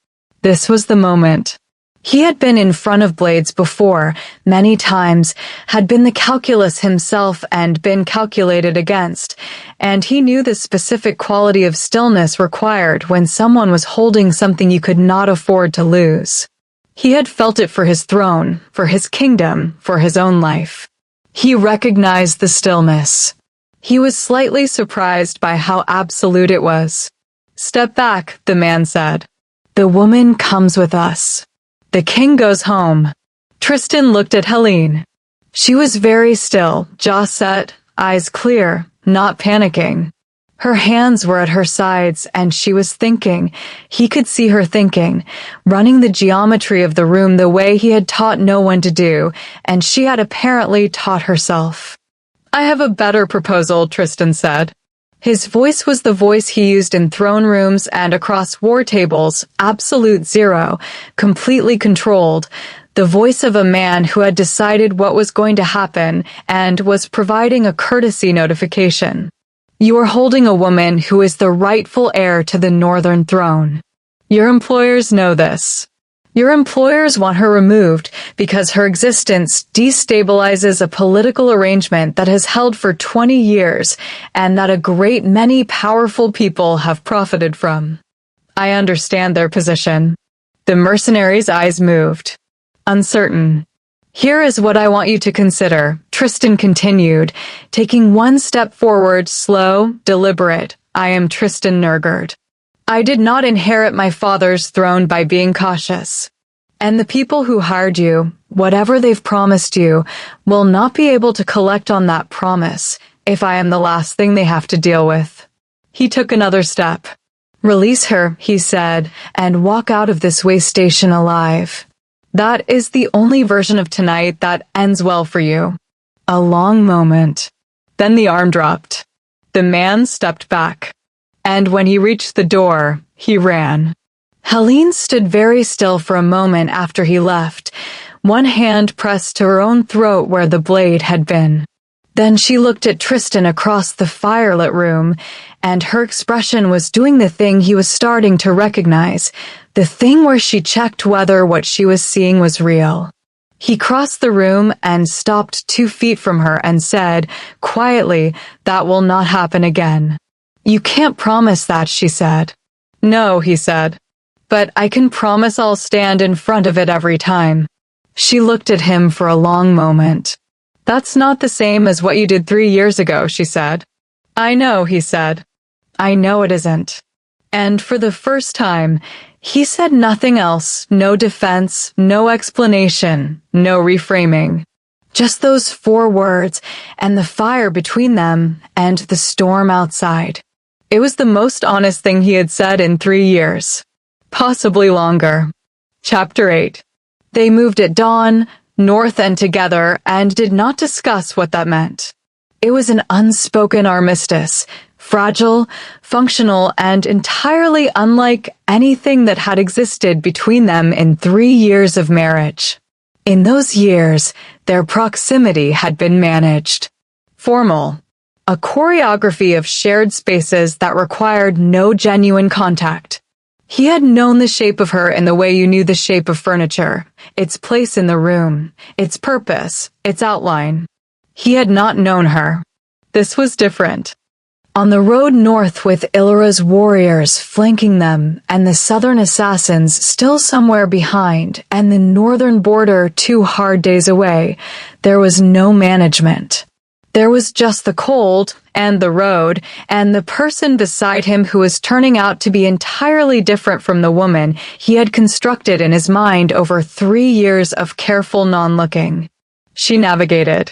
This was the moment. He had been in front of blades before, many times, had been the calculus himself and been calculated against, and he knew the specific quality of stillness required when someone was holding something you could not afford to lose. He had felt it for his throne, for his kingdom, for his own life. He recognized the stillness. He was slightly surprised by how absolute it was. "Step back," the man said. "The woman comes with us. The king goes home." Tristan looked at Helene. She was very still, jaw set, eyes clear, not panicking. Her hands were at her sides, and she was thinking. He could see her thinking, running the geometry of the room the way he had taught no one to do, and she had apparently taught herself. "I have a better proposal," Tristan said. His voice was the voice he used in throne rooms and across war tables, absolute zero, completely controlled, the voice of a man who had decided what was going to happen and was providing a courtesy notification. "You are holding a woman who is the rightful heir to the Northern throne. Your employers know this. Your employers want her removed because her existence destabilizes a political arrangement that has held for 20 years and that a great many powerful people have profited from. I understand their position." The mercenary's eyes moved. Uncertain. "Here is what I want you to consider," Tristan continued, taking one step forward, slow, deliberate. "I am Tristan Nergard. I did not inherit my father's throne by being cautious. And the people who hired you, whatever they've promised you, will not be able to collect on that promise if I am the last thing they have to deal with." He took another step. "Release her," he said, "and walk out of this way station alive. That is the only version of tonight that ends well for you." A long moment. Then the arm dropped. The man stepped back. And when he reached the door, he ran. Helene stood very still for a moment after he left, one hand pressed to her own throat where the blade had been. Then she looked at Tristan across the firelit room, and her expression was doing the thing he was starting to recognize, the thing where she checked whether what she was seeing was real. He crossed the room and stopped 2 feet from her and said, quietly, "That will not happen again." "You can't promise that," she said. "No," he said. "But I can promise I'll stand in front of it every time." She looked at him for a long moment. "That's not the same as what you did 3 years ago," she said. "I know," he said. "I know it isn't." And for the first time, he said nothing else, no defense, no explanation, no reframing. Just those 4 words, and the fire between them, and the storm outside. It was the most honest thing he had said in 3 years. Possibly longer. Chapter 8. They moved at dawn, north and together, and did not discuss what that meant. It was an unspoken armistice, fragile, functional, and entirely unlike anything that had existed between them in 3 years of marriage. In those years, their proximity had been managed. Formal. a choreography of shared spaces that required no genuine contact. He had known the shape of her in the way you knew the shape of furniture, its place in the room, its purpose, its outline. He had not known her. This was different. On the road north with Illyra's warriors flanking them and the southern assassins still somewhere behind and the northern border 2 hard days away, there was no management. There was just the cold and the road and the person beside him who was turning out to be entirely different from the woman he had constructed in his mind over 3 years of careful non-looking. She navigated.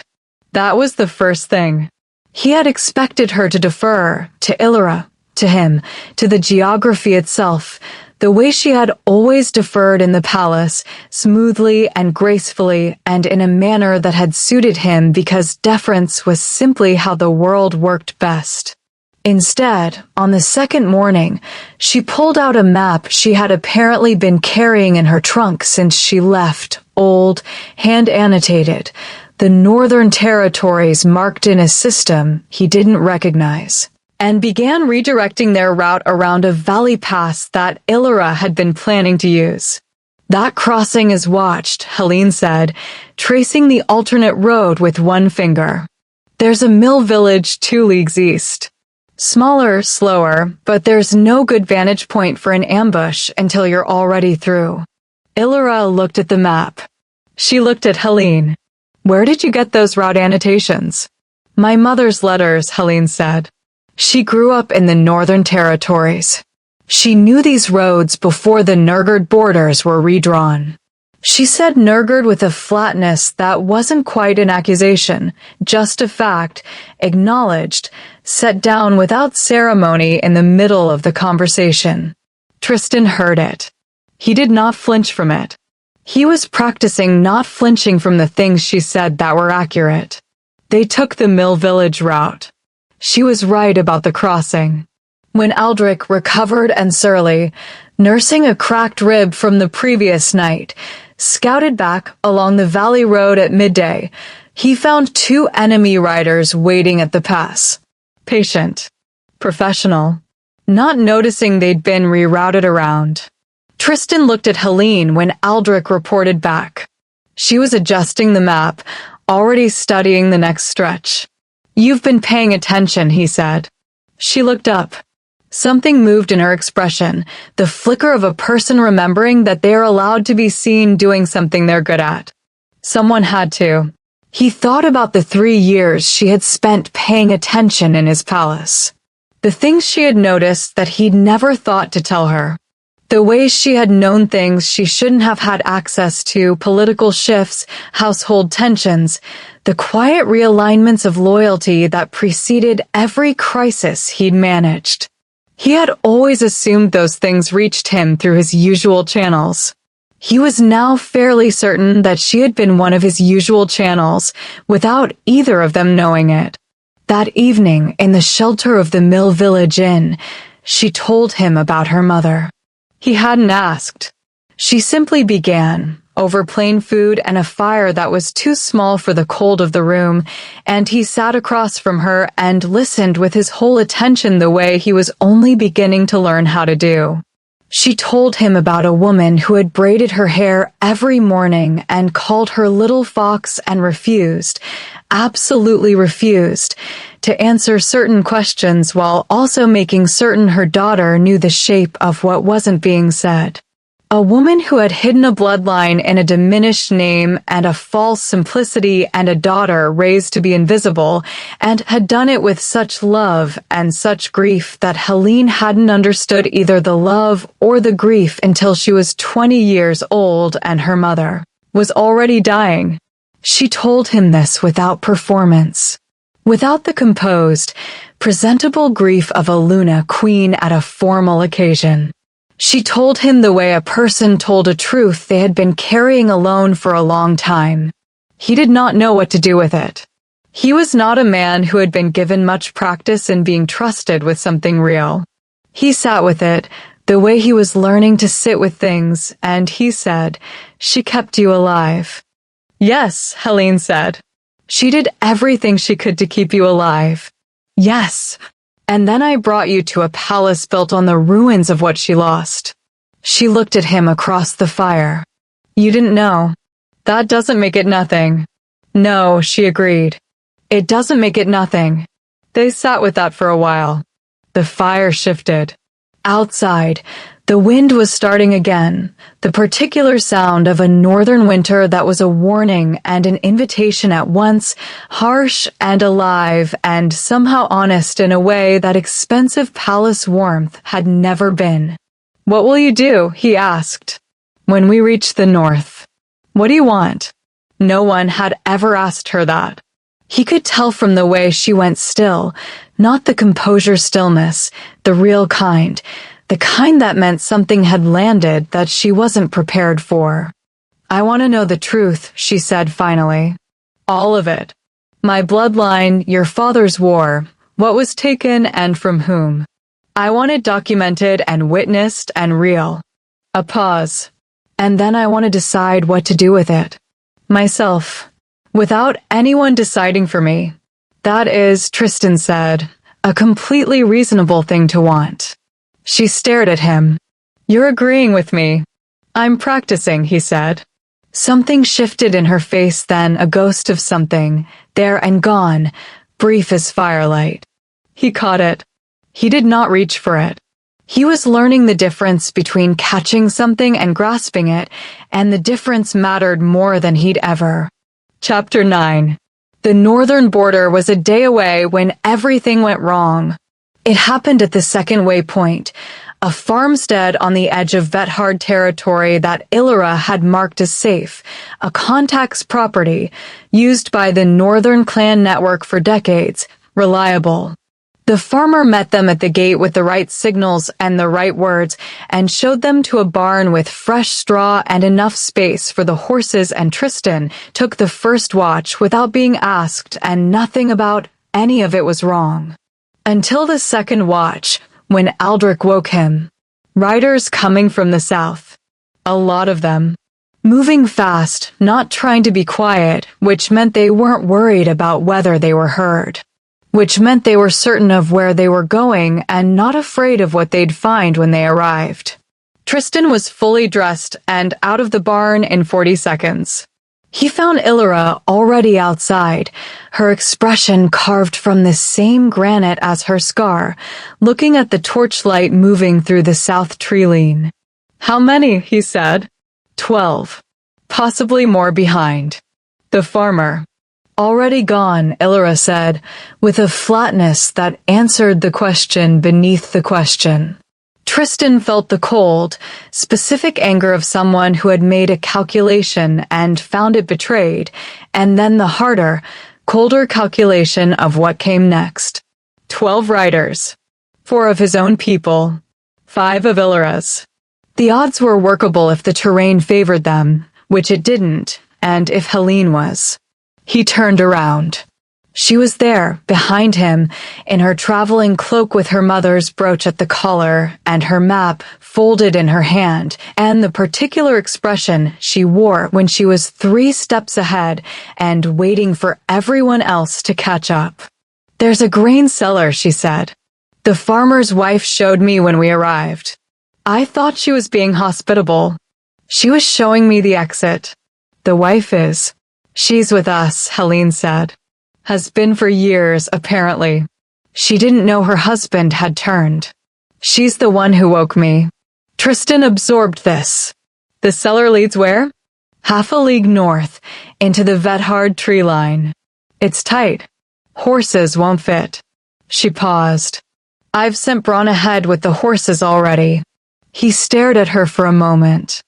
That was the first thing. He had expected her to defer, to Illyra, to him, to the geography itself, the way she had always deferred in the palace, smoothly and gracefully and in a manner that had suited him because deference was simply how the world worked best. Instead, on the second morning, she pulled out a map she had apparently been carrying in her trunk since she left, old, hand-annotated, the Northern Territories marked in a system he didn't recognize, and began redirecting their route around a valley pass that Illyra had been planning to use. That crossing is watched, Helene said, tracing the alternate road with one finger. There's a mill village 2 leagues east. Smaller, slower, but there's no good vantage point for an ambush until you're already through. Illyra looked at the map. She looked at Helene. Where did you get those route annotations? My mother's letters, Helene said. She grew up in the Northern Territories. She knew these roads before the Nurgard borders were redrawn. She said Nurgard with a flatness that wasn't quite an accusation, just a fact, acknowledged, set down without ceremony in the middle of the conversation. Tristan heard it. He did not flinch from it. He was practicing not flinching from the things she said that were accurate. They took the Mill Village route. She was right about the crossing. When Aldrich, recovered and surly, nursing a cracked rib from the previous night, scouted back along the valley road at midday, he found 2 enemy riders waiting at the pass. Patient. Professional. Not noticing they'd been rerouted around. Tristan looked at Helene when Aldrich reported back. She was adjusting the map, already studying the next stretch. You've been paying attention, he said. She looked up. Something moved in her expression, the flicker of a person remembering that they are allowed to be seen doing something they're good at. Someone had to. He thought about the 3 years she had spent paying attention in his palace. The things she had noticed that he'd never thought to tell her. The ways she had known things she shouldn't have had access to, political shifts, household tensions, the quiet realignments of loyalty that preceded every crisis he'd managed. He had always assumed those things reached him through his usual channels. He was now fairly certain that she had been one of his usual channels, without either of them knowing it. That evening, in the shelter of the Mill Village Inn, she told him about her mother. He hadn't asked. She simply began, over plain food and a fire that was too small for the cold of the room, and he sat across from her and listened with his whole attention the way he was only beginning to learn how to do. She told him about a woman who had braided her hair every morning and called her little fox and refused, absolutely refused, to answer certain questions while also making certain her daughter knew the shape of what wasn't being said. A woman who had hidden a bloodline in a diminished name and a false simplicity and a daughter raised to be invisible, and had done it with such love and such grief that Helene hadn't understood either the love or the grief until she was 20 years old and her mother was already dying. She told him this without performance, without the composed, presentable grief of a Luna queen at a formal occasion. She told him the way a person told a truth they had been carrying alone for a long time. He did not know what to do with it. He was not a man who had been given much practice in being trusted with something real. He sat with it, the way he was learning to sit with things, and he said, "She kept you alive." "Yes," Helene said. "She did everything she could to keep you alive. Yes. And then I brought you to a palace built on the ruins of what she lost. She looked at him across the fire. You didn't know. That doesn't make it nothing. No, she agreed. It doesn't make it nothing. They sat with that for a while. The fire shifted. Outside, the wind was starting again, the particular sound of a northern winter that was a warning and an invitation at once, harsh and alive and somehow honest in a way that expensive palace warmth had never been. What will you do? He asked. When we reach the north. What do you want? No one had ever asked her that. He could tell from the way she went still, not the composure stillness, the real kind, the kind that meant something had landed that she wasn't prepared for. I want to know the truth, she said finally. All of it. My bloodline, your father's war, what was taken and from whom. I want it documented and witnessed and real. A pause. And then I want to decide what to do with it. Myself. Without anyone deciding for me. That is, Tristan said, a completely reasonable thing to want. She stared at him. You're agreeing with me. I'm practicing, he said. Something shifted in her face then, a ghost of something, there and gone, brief as firelight. He caught it. He did not reach for it. He was learning the difference between catching something and grasping it, and the difference mattered more than he'd ever. Chapter 9. The northern border was a day away when everything went wrong. It happened at the second waypoint, a farmstead on the edge of Vethard territory that Illyra had marked as safe, a contact's property, used by the Northern Clan network for decades, reliable. The farmer met them at the gate with the right signals and the right words, and showed them to a barn with fresh straw and enough space for the horses, and Tristan took the first watch without being asked, and nothing about any of it was wrong. Until the second watch, when Aldrich woke him. Riders coming from the south. A lot of them. Moving fast, not trying to be quiet, which meant they weren't worried about whether they were heard. Which meant they were certain of where they were going and not afraid of what they'd find when they arrived. Tristan was fully dressed and out of the barn in 40 seconds. He found Illyra already outside, her expression carved from the same granite as her scar, looking at the torchlight moving through the south tree-line. How many? He said. 12. Possibly more behind. The farmer. Already gone, Illyra said, with a flatness that answered the question beneath the question. Tristan felt the cold, specific anger of someone who had made a calculation and found it betrayed, and then the harder, colder calculation of what came next. 12 riders. 4 of his own people. 5 of Illyra's. The odds were workable if the terrain favored them, which it didn't, and if Helene was. He turned around. She was there, behind him, in her traveling cloak with her mother's brooch at the collar, and her map folded in her hand, and the particular expression she wore when she was 3 steps ahead and waiting for everyone else to catch up. There's a grain cellar, she said. The farmer's wife showed me when we arrived. I thought she was being hospitable. She was showing me the exit. The wife is. She's with us, Helene said. Has been for years, apparently. She didn't know her husband had turned. She's the one who woke me. Tristan absorbed this. The cellar leads where? Half a league north, into the Vethard tree line. It's tight. Horses won't fit. She paused. I've sent Braun ahead with the horses already. He stared at her for a moment.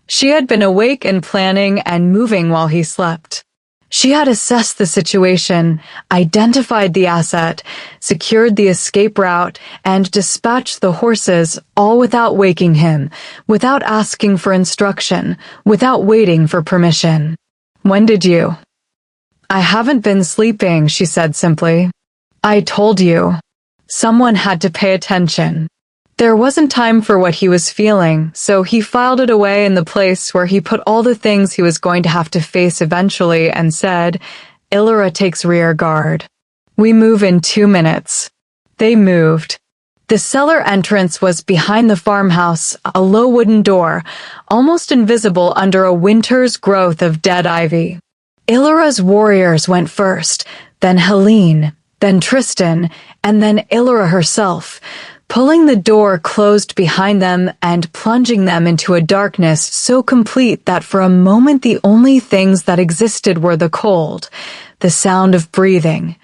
She had been awake and planning and moving while he slept. She had assessed the situation, identified the asset, secured the escape route, and dispatched the horses, all without waking him, without asking for instruction, without waiting for permission. When did you? I haven't been sleeping, she said simply. I told you. Someone had to pay attention. There wasn't time for what he was feeling, so he filed it away in the place where he put all the things he was going to have to face eventually and said, Illyra takes rear guard. We move in 2 minutes. They moved. The cellar entrance was behind the farmhouse, a low wooden door, almost invisible under a winter's growth of dead ivy. Illyra's warriors went first, then Helene, then Tristan, and then Illyra herself, pulling the door closed behind them and plunging them into a darkness so complete that for a moment the only things that existed were the cold, the sound of breathing,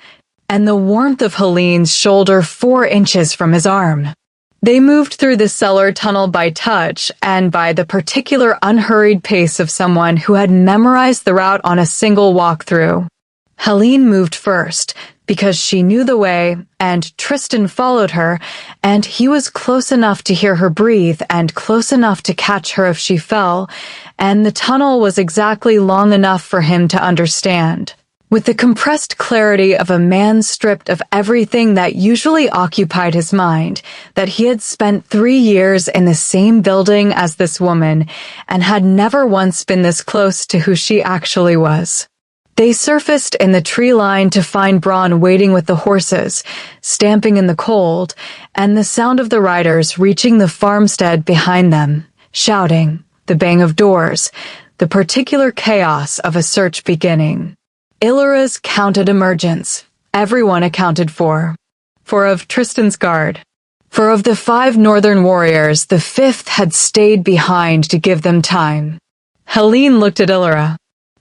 and the warmth of Helene's shoulder 4 inches from his arm. They moved through the cellar tunnel by touch and by the particular unhurried pace of someone who had memorized the route on a single walkthrough. Helene moved first, because she knew the way, and Tristan followed her, and he was close enough to hear her breathe and close enough to catch her if she fell, and the tunnel was exactly long enough for him to understand. With the compressed clarity of a man stripped of everything that usually occupied his mind, that he had spent 3 years in the same building as this woman, and had never once been this close to who she actually was. They surfaced in the tree line to find Bronn waiting with the horses, stamping in the cold, and the sound of the riders reaching the farmstead behind them, shouting, the bang of doors, the particular chaos of a search beginning. Illyra's counted emergence, everyone accounted for. For of Tristan's guard. For of the 5 northern warriors, the 5th had stayed behind to give them time. Helene looked at Illyra.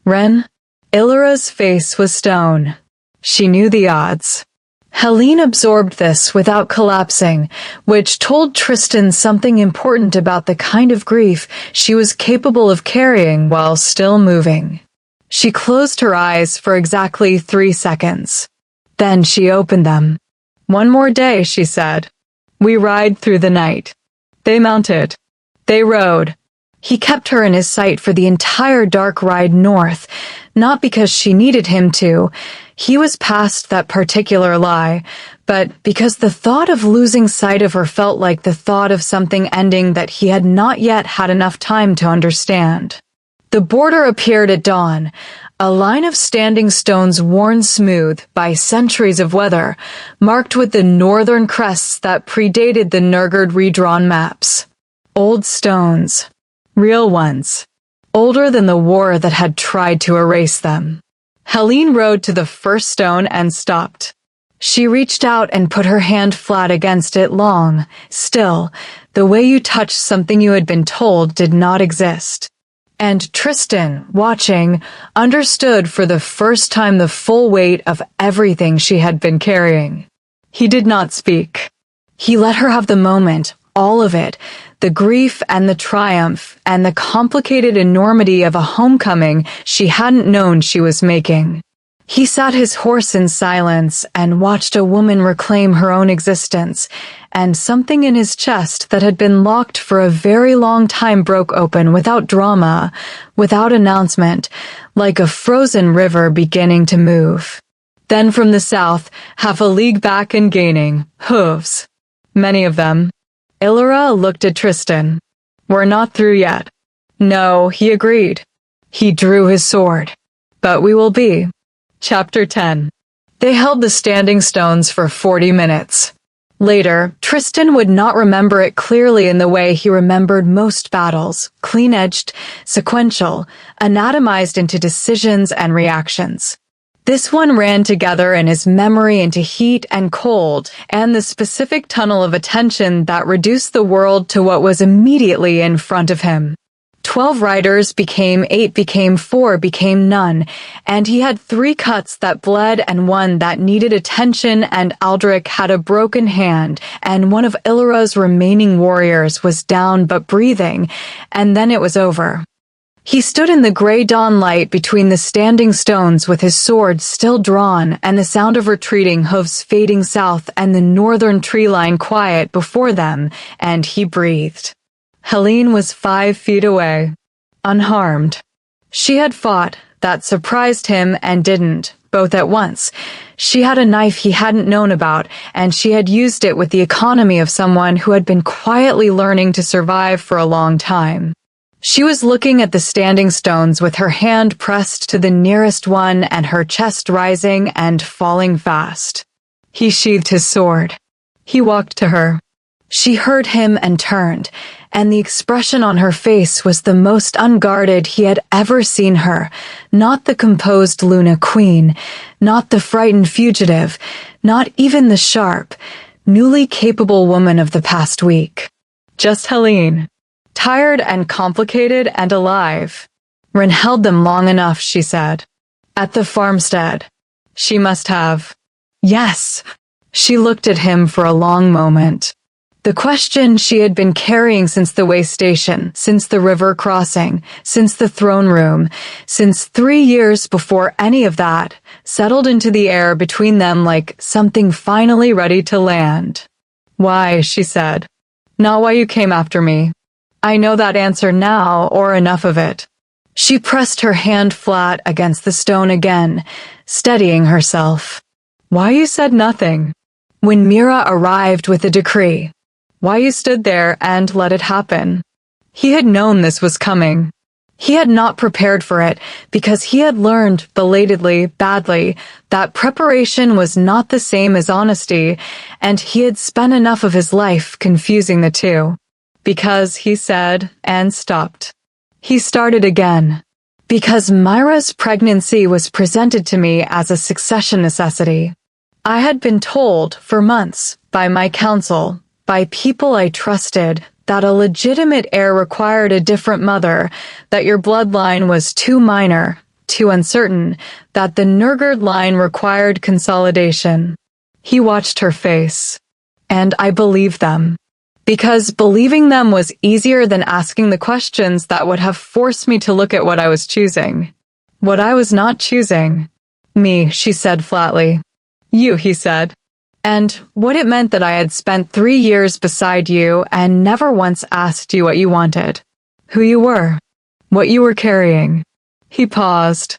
Ren? Illyra's face was stone. She knew the odds. Helene absorbed this without collapsing, which told Tristan something important about the kind of grief she was capable of carrying while still moving. She closed her eyes for exactly 3 seconds. Then she opened them. One more day, she said. We ride through the night. They mounted. They rode. He kept her in his sight for the entire dark ride north, not because she needed him to. He was past that particular lie, but because the thought of losing sight of her felt like the thought of something ending that he had not yet had enough time to understand. The border appeared at dawn, a line of standing stones worn smooth by centuries of weather, marked with the northern crests that predated the Nurgard redrawn maps. Old stones. Real ones. Older than the war that had tried to erase them. Helene rode to the first stone and stopped. She reached out and put her hand flat against it long, still, the way you touched something you had been told did not exist. And Tristan, watching, understood for the first time the full weight of everything she had been carrying. He did not speak. He let her have the moment, all of it, the grief and the triumph and the complicated enormity of a homecoming she hadn't known she was making. He sat his horse in silence and watched a woman reclaim her own existence, and something in his chest that had been locked for a very long time broke open without drama, without announcement, like a frozen river beginning to move. Then from the south, half a league back and gaining, hooves. Many of them. Illyra looked at Tristan. We're not through yet. No, he agreed. He drew his sword. But we will be. Chapter 10. They held the standing stones for 40 minutes. Later, Tristan would not remember it clearly in the way he remembered most battles, clean-edged, sequential, anatomized into decisions and reactions. This one ran together in his memory into heat and cold, and the specific tunnel of attention that reduced the world to what was immediately in front of him. 12 riders became 8, became 4, became none, and he had 3 cuts that bled and one that needed attention, and Aldrich had a broken hand, and one of Illyra's remaining warriors was down but breathing, and then it was over. He stood in the gray dawn light between the standing stones with his sword still drawn and the sound of retreating hooves fading south and the northern tree line quiet before them, and he breathed. Helene was 5 feet away, unharmed. She had fought, that surprised him and didn't, both at once. She had a knife he hadn't known about, and she had used it with the economy of someone who had been quietly learning to survive for a long time. She was looking at the standing stones with her hand pressed to the nearest one and her chest rising and falling fast. He sheathed his sword. He walked to her. She heard him and turned, and the expression on her face was the most unguarded he had ever seen her, not the composed Luna Queen, not the frightened fugitive, not even the sharp, newly capable woman of the past week. Just Helene. Tired and complicated and alive. Wren held them long enough, she said. At the farmstead. She must have. Yes. She looked at him for a long moment. The question she had been carrying since the way station, since the river crossing, since the throne room, since 3 years before any of that, settled into the air between them like something finally ready to land. Why, she said. Not why you came after me. I know that answer now, or enough of it. She pressed her hand flat against the stone again, steadying herself. Why you said nothing? When Mira arrived with a decree. Why you stood there and let it happen? He had known this was coming. He had not prepared for it because he had learned, belatedly, badly, that preparation was not the same as honesty, and he had spent enough of his life confusing the two. Because, he said, and stopped. He started again. Because Myra's pregnancy was presented to me as a succession necessity. I had been told, for months, by my counsel, by people I trusted, that a legitimate heir required a different mother, that your bloodline was too minor, too uncertain, that the Nurgard line required consolidation. He watched her face. And I believed them. Because believing them was easier than asking the questions that would have forced me to look at what I was choosing. What I was not choosing. Me, she said flatly. You, he said. And what it meant that I had spent 3 years beside you and never once asked you what you wanted. Who you were. What you were carrying. He paused.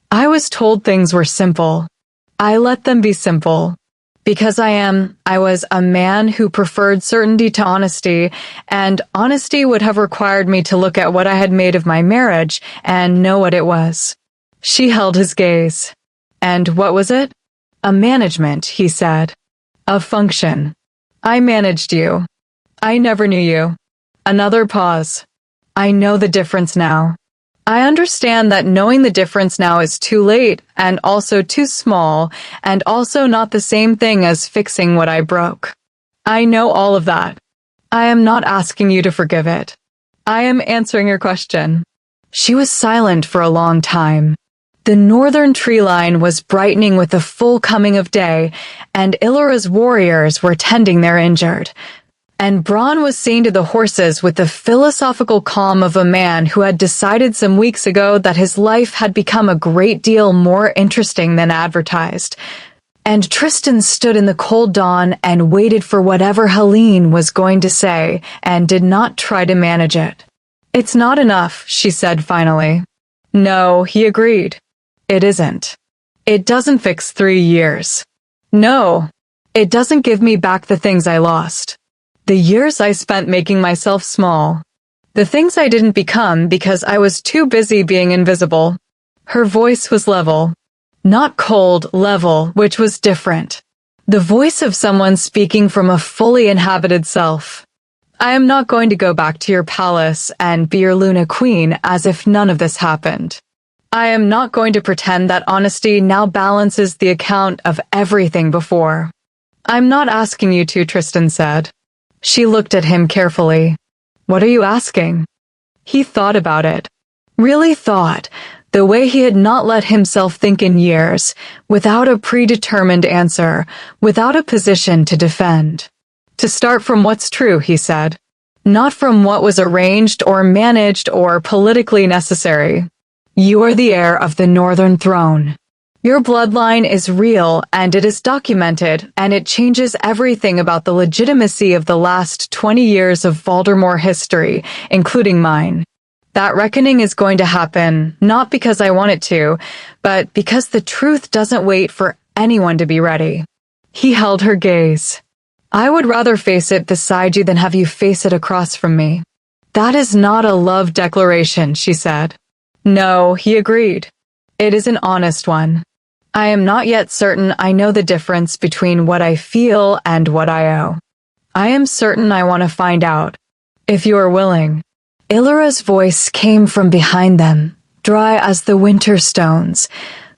I was told things were simple. I let them be simple. Because I was a man who preferred certainty to honesty, and honesty would have required me to look at what I had made of my marriage and know what it was. She held his gaze. And what was it? A management, he said. A function. I managed you. I never knew you. Another pause. I know the difference now. I understand that knowing the difference now is too late, and also too small, and also not the same thing as fixing what I broke. I know all of that. I am not asking you to forgive it. I am answering your question. She was silent for a long time. The northern tree line was brightening with the full coming of day, and Illyra's warriors were tending their injured. And Bronn was saying to the horses with the philosophical calm of a man who had decided some weeks ago that his life had become a great deal more interesting than advertised. And Tristan stood in the cold dawn and waited for whatever Helene was going to say, and did not try to manage it. It's not enough, she said finally. No, he agreed. It isn't. It doesn't fix 3 years. No, it doesn't give me back the things I lost. The years I spent making myself small. The things I didn't become because I was too busy being invisible. Her voice was level. Not cold, level, which was different. The voice of someone speaking from a fully inhabited self. I am not going to go back to your palace and be your Luna Queen as if none of this happened. I am not going to pretend that honesty now balances the account of everything before. I'm not asking you to, Tristan said. She looked at him carefully. What are you asking? He thought about it. Really thought, the way he had not let himself think in years, without a predetermined answer, without a position to defend. To start from what's true, he said. Not from what was arranged or managed or politically necessary. You are the heir of the Northern Throne. Your bloodline is real and it is documented, and it changes everything about the legitimacy of the last 20 years of Voldemort history, including mine. That reckoning is going to happen, not because I want it to, but because the truth doesn't wait for anyone to be ready. He held her gaze. I would rather face it beside you than have you face it across from me. That is not a love declaration, she said. No, he agreed. It is an honest one. I am not yet certain I know the difference between what I feel and what I owe. I am certain I want to find out, if you are willing. Illyra's voice came from behind them, dry as the winter stones.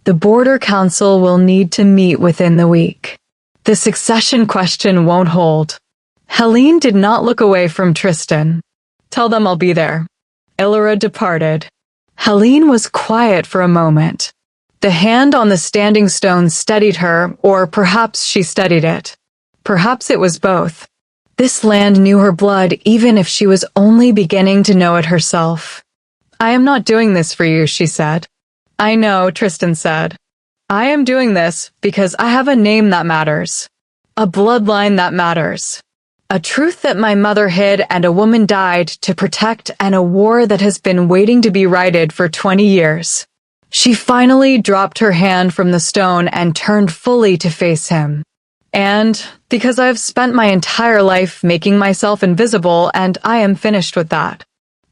The Border Council will need to meet within the week. The succession question won't hold. Helene did not look away from Tristan. Tell them I'll be there. Illyra departed. Helene was quiet for a moment. The hand on the standing stone steadied her, or perhaps she steadied it. Perhaps it was both. This land knew her blood even if she was only beginning to know it herself. I am not doing this for you, she said. I know, Tristan said. I am doing this because I have a name that matters. A bloodline that matters. A truth that my mother hid and a woman died to protect, and a war that has been waiting to be righted for 20 years. She finally dropped her hand from the stone and turned fully to face him. And because I've spent my entire life making myself invisible, and I am finished with that.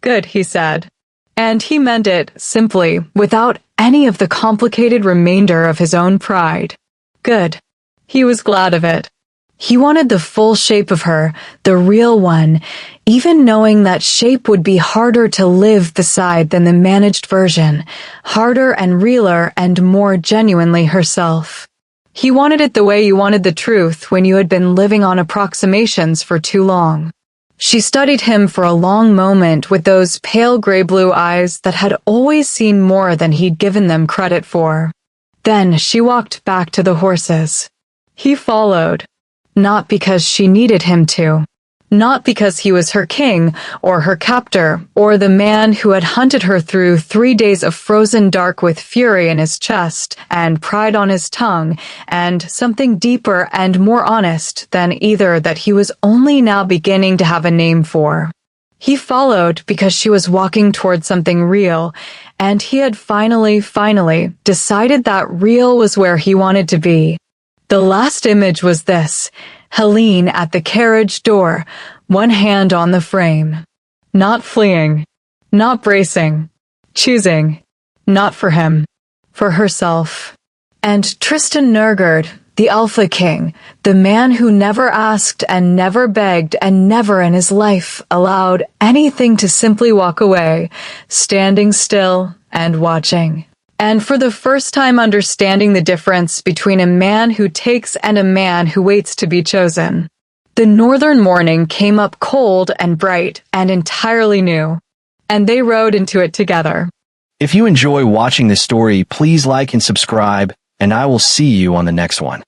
Good, he said. And he meant it simply, without any of the complicated remainder of his own pride. Good. He was glad of it. He wanted the full shape of her, the real one, even knowing that shape would be harder to live beside than the managed version, harder and realer and more genuinely herself. He wanted it the way you wanted the truth when you had been living on approximations for too long. She studied him for a long moment with those pale gray-blue eyes that had always seen more than he'd given them credit for. Then she walked back to the horses. He followed. Not because she needed him to. Not because he was her king, or her captor, or the man who had hunted her through 3 days of frozen dark with fury in his chest, and pride on his tongue, and something deeper and more honest than either that he was only now beginning to have a name for. He followed because she was walking toward something real, and he had finally decided that real was where he wanted to be. The last image was this: Helene at the carriage door, one hand on the frame. Not fleeing, not bracing, choosing, not for him, for herself. And Tristan Nurgard, the Alpha King, the man who never asked and never begged and never in his life allowed anything to simply walk away, standing still and watching. And for the first time understanding the difference between a man who takes and a man who waits to be chosen. The northern morning came up cold and bright and entirely new, and they rode into it together. If you enjoy watching this story, please like and subscribe, and I will see you on the next one.